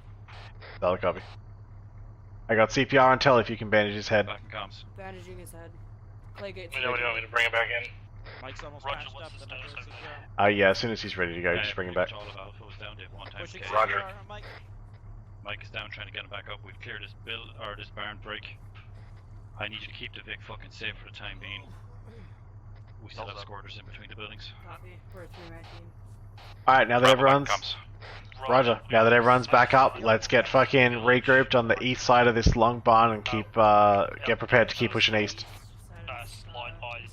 That'll copy. I got CPR on Tel if you can bandage his head. Back and comms. Bandaging his head. Claygate. You know what you want me to bring it back in? Mike's almost Roger, patched what's up. the Then status over there. Yeah, as soon as he's ready to go, just bring him back. All of Alpha was down to one time. Pushing KIA. Roger. CPR on Mike. Mike is down trying to get him back up. We've cleared this this barn break. I need you to keep the Vic fucking safe for the time being. We still have squatters in between the buildings. Copy. For a 3-man team. Alright, now that Bravo, everyone's... comes. Roger. Now that everyone's back up, let's get fucking regrouped on the east side of this long barn and keep, get prepared to keep pushing east. Slight eyes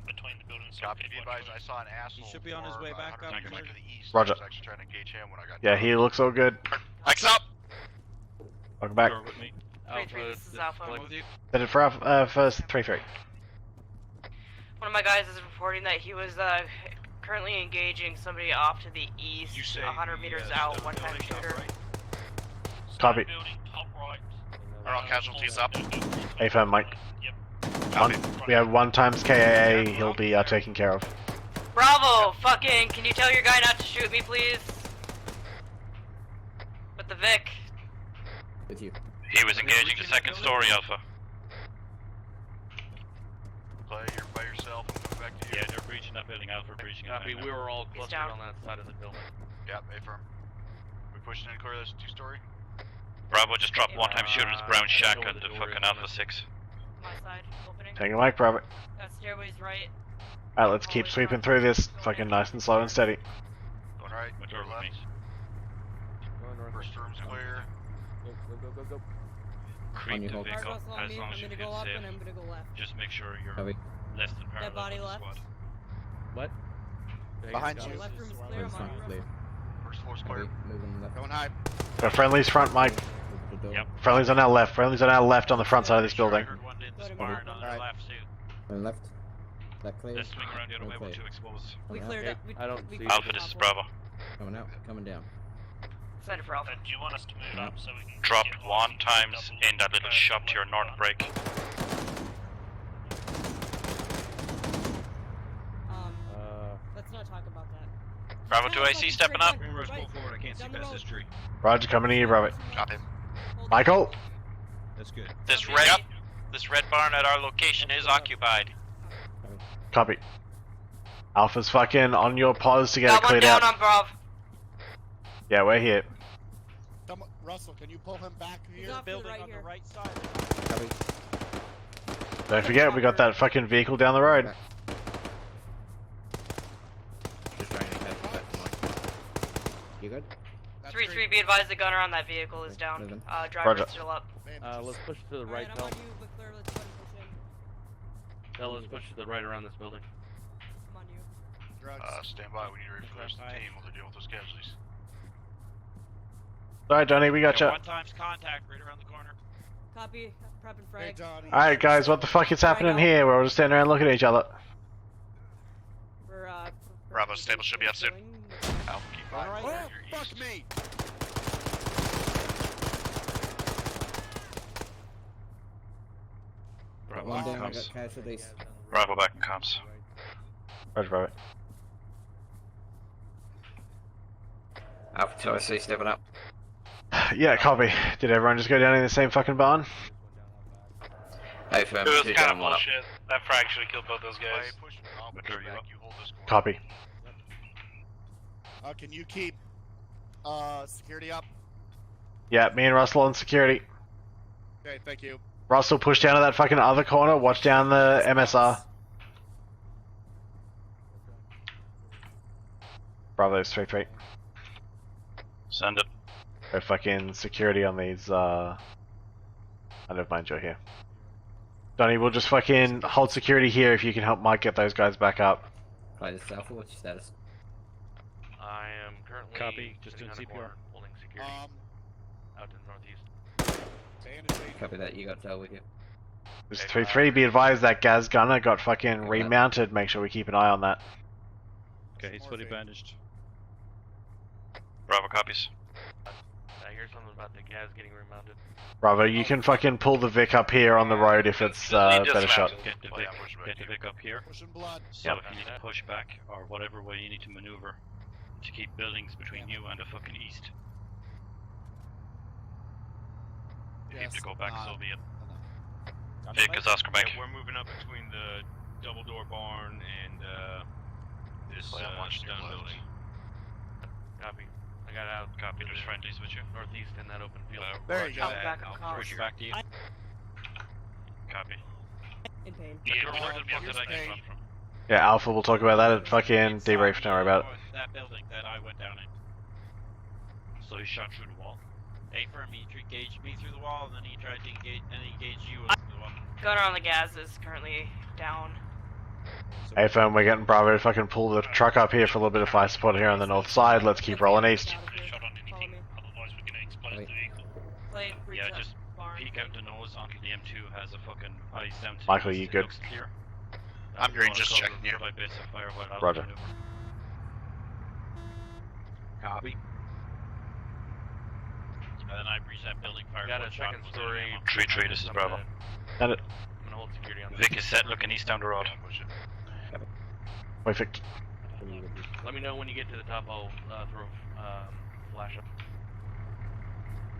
between the buildings. Copy. Be advised, I saw an asshole. He should be on his way back up. To the east. Roger. I was actually trying to engage him when I got Yeah, he looks all good. Mike's up. Welcome back. You're with me. 3-3, this is Alpha. With you. Did it for Alpha, first 3-3. One of my guys is reporting that he was Currently engaging somebody off to the east, 100 meters out, one-time shooter. Copy. Are all casualties up? A-firm, Mike. We have 1 times KAA, he'll be taken care of. Bravo! Fucking, can you tell your guy not to shoot me, please? With the Vic. With you. He was engaging the second story, Alpha. Clay, you're by yourself. I'm coming back to you. Yeah, they're breaching that building. Alpha breaching it. Copy, we were all clustered down. on that side of the building. Yep, A-firm. We pushing in clear this 2-story? Bravo just dropped one-time shooter in his brown shack at the fucking Alpha 6. My side, opening. Take a mic, Bravo. That stairway's right. Alright, let's keep sweeping through this, fucking nice and slow and steady. Going right, Majority left. means. Going north. First room's clear. Go. Creep the hold. Vic Marcos up on as me. long I'm as you gonna feel go up safe. and I'm gonna go left. Just make sure you're Copy. less than parallel body with the left. squad. What? Behind The you. left room's clear. Room's I'm on front your clear. First floor's clear. Copy. Moving left. Going high. Got friendlies front, Mike. Move the door. Yep. Friendlies on our left. Friendlies on our left on the front side of this building. I heard one in this Go to barn me. on their Alright. left too. Moving left. That clear. Let's swing around the other way Okay. with 2 exposed. We Coming cleared out. up. We, I don't we see cleared Alpha, the this top is floor. Bravo. Coming out. Coming down. Send it for Alpha. Do you want us to move up so we can Dropped get 1 times double in that little shop to your north break. Let's not talk about that. Bravo 2 No, AC fucking stepping straight up. line, Rush, right. pull forward. I can't see Down the past road. this tree. Roger, coming to you, Bravo. Copy. Hold Michael? That's good. This red barn at our location is occupied. Copy. Alpha's fucking on your pause to get Got it one cleared down out. on Brav. Yeah, we're here. Russell, can you pull him back He's here? off to the right here. side. Copy. Don't forget, we got that fucking vehicle down the road. Back. Just trying to catch you back to Mike. You good? 3-3, be advised the gunner on that vehicle is down. Moving. Driver's Roger. still up. Let's push to the right, Alright, I'm Tel. on you, but clear. Let's go and push in. Tel, let's push to the right around this building. I'm on you. Drugs. Stand by. We need to refresh the team while they're dealing with those casualties. Alright, Johnny, we got you. 1 times contact right around the corner. Copy. Prep and frag. Alright, guys, what the fuck is happening here? We're all just standing around looking at each other. We're Bravo, stable should be up soon. Alpha, keep fire. Oh, Your fuck east. me! Bravo One back in down. I got comms. casualties. Bravo back in comms. Roger, Bravo. Alpha 2 IC stepping up. Yeah, copy. Did everyone just go down in the same fucking barn? Hey, firm, It was 2 kind of down, 1 up. bullshit. That frag should have killed both those Clay, guys. push. I'll push Majority back. up. You hold this corner. Copy. Can you keep security up? Yeah, me and Russell on security. Okay, thank you. Russell, push down to that fucking other corner. Watch down the MSR. Bravo's 3-3. Send it. Go fucking security on these, I don't mind you're here. Donnie, we'll just fucking hold security here if you can help Mike get those guys back up. Play this Alpha. What's your status? I am currently Copy, just sitting doing on a corner, CPR. holding security out to the northeast. Bandage. Copy that. You got Tel with you. This 3-3, be advised that Gaz Gunner got fucking remounted. Make sure we keep an eye on that. Okay, he's fully bandaged. Bravo copies. I hear something about the gas getting remounted. Bravo, you can fucking pull the Vic up here on the road if it's better shot. Get the Vic up here. Pushing blood. So if you need to push back, or whatever way you need to maneuver, to keep buildings between you and the fucking east. If you have to go back, so be it. Vic is Oscar Mike. We're moving up between the double door barn and this Play on one stone left. building. Copy. I got out. Copy, there's friendlies with you. Northeast in that open field. There you go. Back up comms. Push back to you. Copy. In pain. Where the fuck here's did I get pain. shot from? Yeah, Alpha, we'll talk about that at fucking debrief, don't worry about it. That building that I went down in. So he shot through the wall. A firm, he engaged me through the wall, and then he tried to engage, you through the wall. Gunner on the gas is currently down. Hey fam, we're getting Bravo to fucking pull the truck up here for a little bit of fire support here on the north side. Let's keep rolling east. Shot on anything, otherwise we're gonna explode the vehicle. Played Yeah, reach just barn. peek out the nose onto the M2 has a fucking eyes down to Michael, the you east, good? It looks clear. I'm You green, wanna just cover checking you. by bits of fire while I Roger. maneuver. Copy. And then I breached that building fire. Got a second story. 3-3, this is Bravo. Got it. I'm gonna hold security on Vic is set, looking east down the road. Push it. Perfect. Let me know when you get to the top. I'll throw flash up.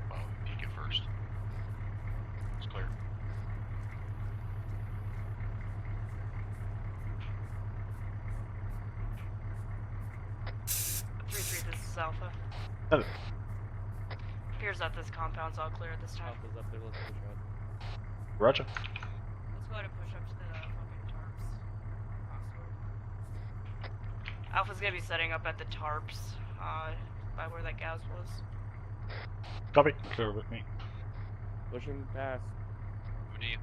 Well, peek it first. It's clear. This is Alpha. Got it. Appears that this compound's all clear at this time. Alpha's up there, let's push up. Roger. Let's go ahead and push up to the fucking tarps. Crossroad. Alpha's gonna be setting up at the tarps, by where that gas was. Copy. Clear with me. Pushing past. Who do you?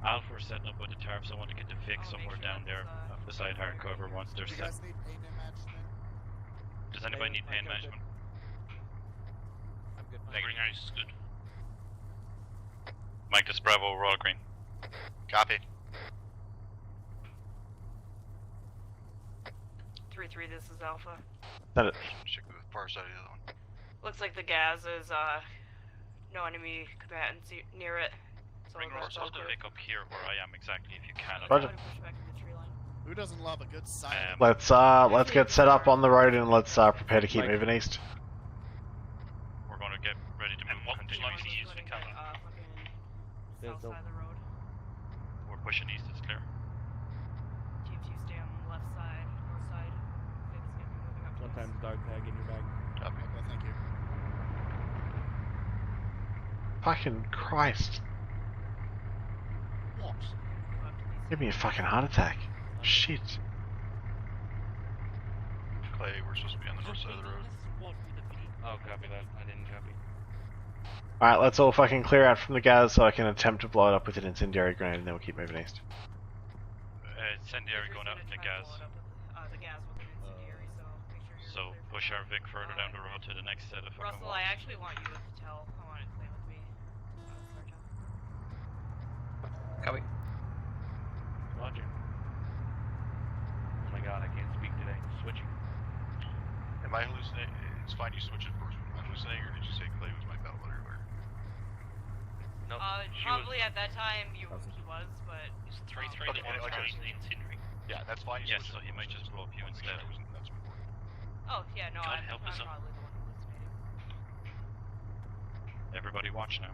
Alpha, we're setting up with the tarps. I want to get the Vic somewhere down there beside hardcover once they're set. need pain management? Does anybody need pain management? I'm good. Green ice is good. Mike, this is Bravo, we're all green. Copy. 3-3, this is Alpha. Got it. Check the far side of the other one. Looks like the gas is, no enemy combatants near it. So Bring the rest hold the all Vic up here where I am exactly if you can. Roger. push back to the tree line. Who doesn't love a good sight? Let's get set up on the road and let's prepare to keep moving east. We're going to get ready to move and continue east. Use the cover. South side of the road. We're pushing east, it's clear. Team 2 stay on the left side, north side. Vic is gonna be moving up to Sometimes dog tag in your bag. Copy. Okay, thank you. Fucking Christ. What? Give me a fucking heart attack. Shit. Clay, we're supposed to be on the north side of the road. Oh, copy that. I didn't copy. Alright, let's all fucking clear out from the gas so I can attempt to blow it up with an incendiary grenade and then we'll keep moving east. Incendiary going up in the gas. The gas with an incendiary, so make sure you're So push our Vic further down the road to the next set of fucking Russell, I actually want you to tell. I want to play with me. Sergeant. Copy. Roger. Oh my god, I can't speak today. Switching. Am I hallucinating? It's fine, you switch it first. Am I hallucinating, or did you say Clay was my battle buddy earlier? No, Probably at that time he was, but It's 3-3 Okay, that like I was said. the incendiary. Yeah, that's fine. Yes, so he might just blow up you instead. That's important. oh yeah, no, God I'm help us all. probably the one hallucinating. Everybody watch now.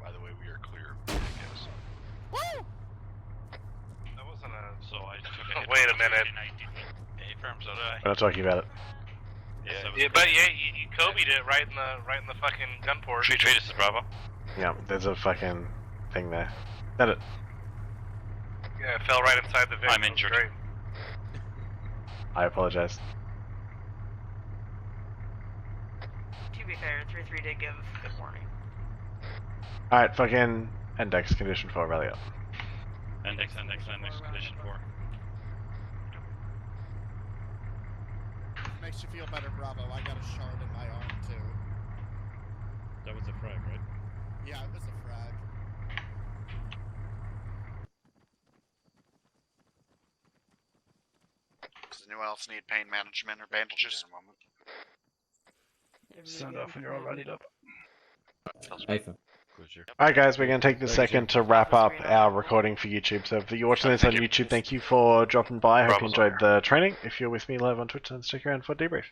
By the way, we are clear of the gas. Woo! That wasn't a. So I took a hit. Wait a minute. A-firm, so did I. We're not talking about it. Yeah, but yeah, you Kobe'd it right in the fucking gun port. 3-3, this is Bravo. Yeah, there's a fucking thing there. Got it. Yeah, it fell right inside the Vic. I'm That was injured. great. I apologize. To be fair, 3-3 did give good warning. Alright, fucking index condition 4, rally up. Index, condition 4. Makes you feel better, Bravo. I got a shard in my arm too. That was a frag, right? Yeah, it was a frag. Does anyone else need pain management or bandages? Sound off when you're all readied up. Alpha. Alright guys, we're going to take this second to wrap up our recording for YouTube. So if you're watching this on YouTube, thank you for dropping by. I hope you enjoyed the training. If you're with me live on Twitch, then stick around for a debrief.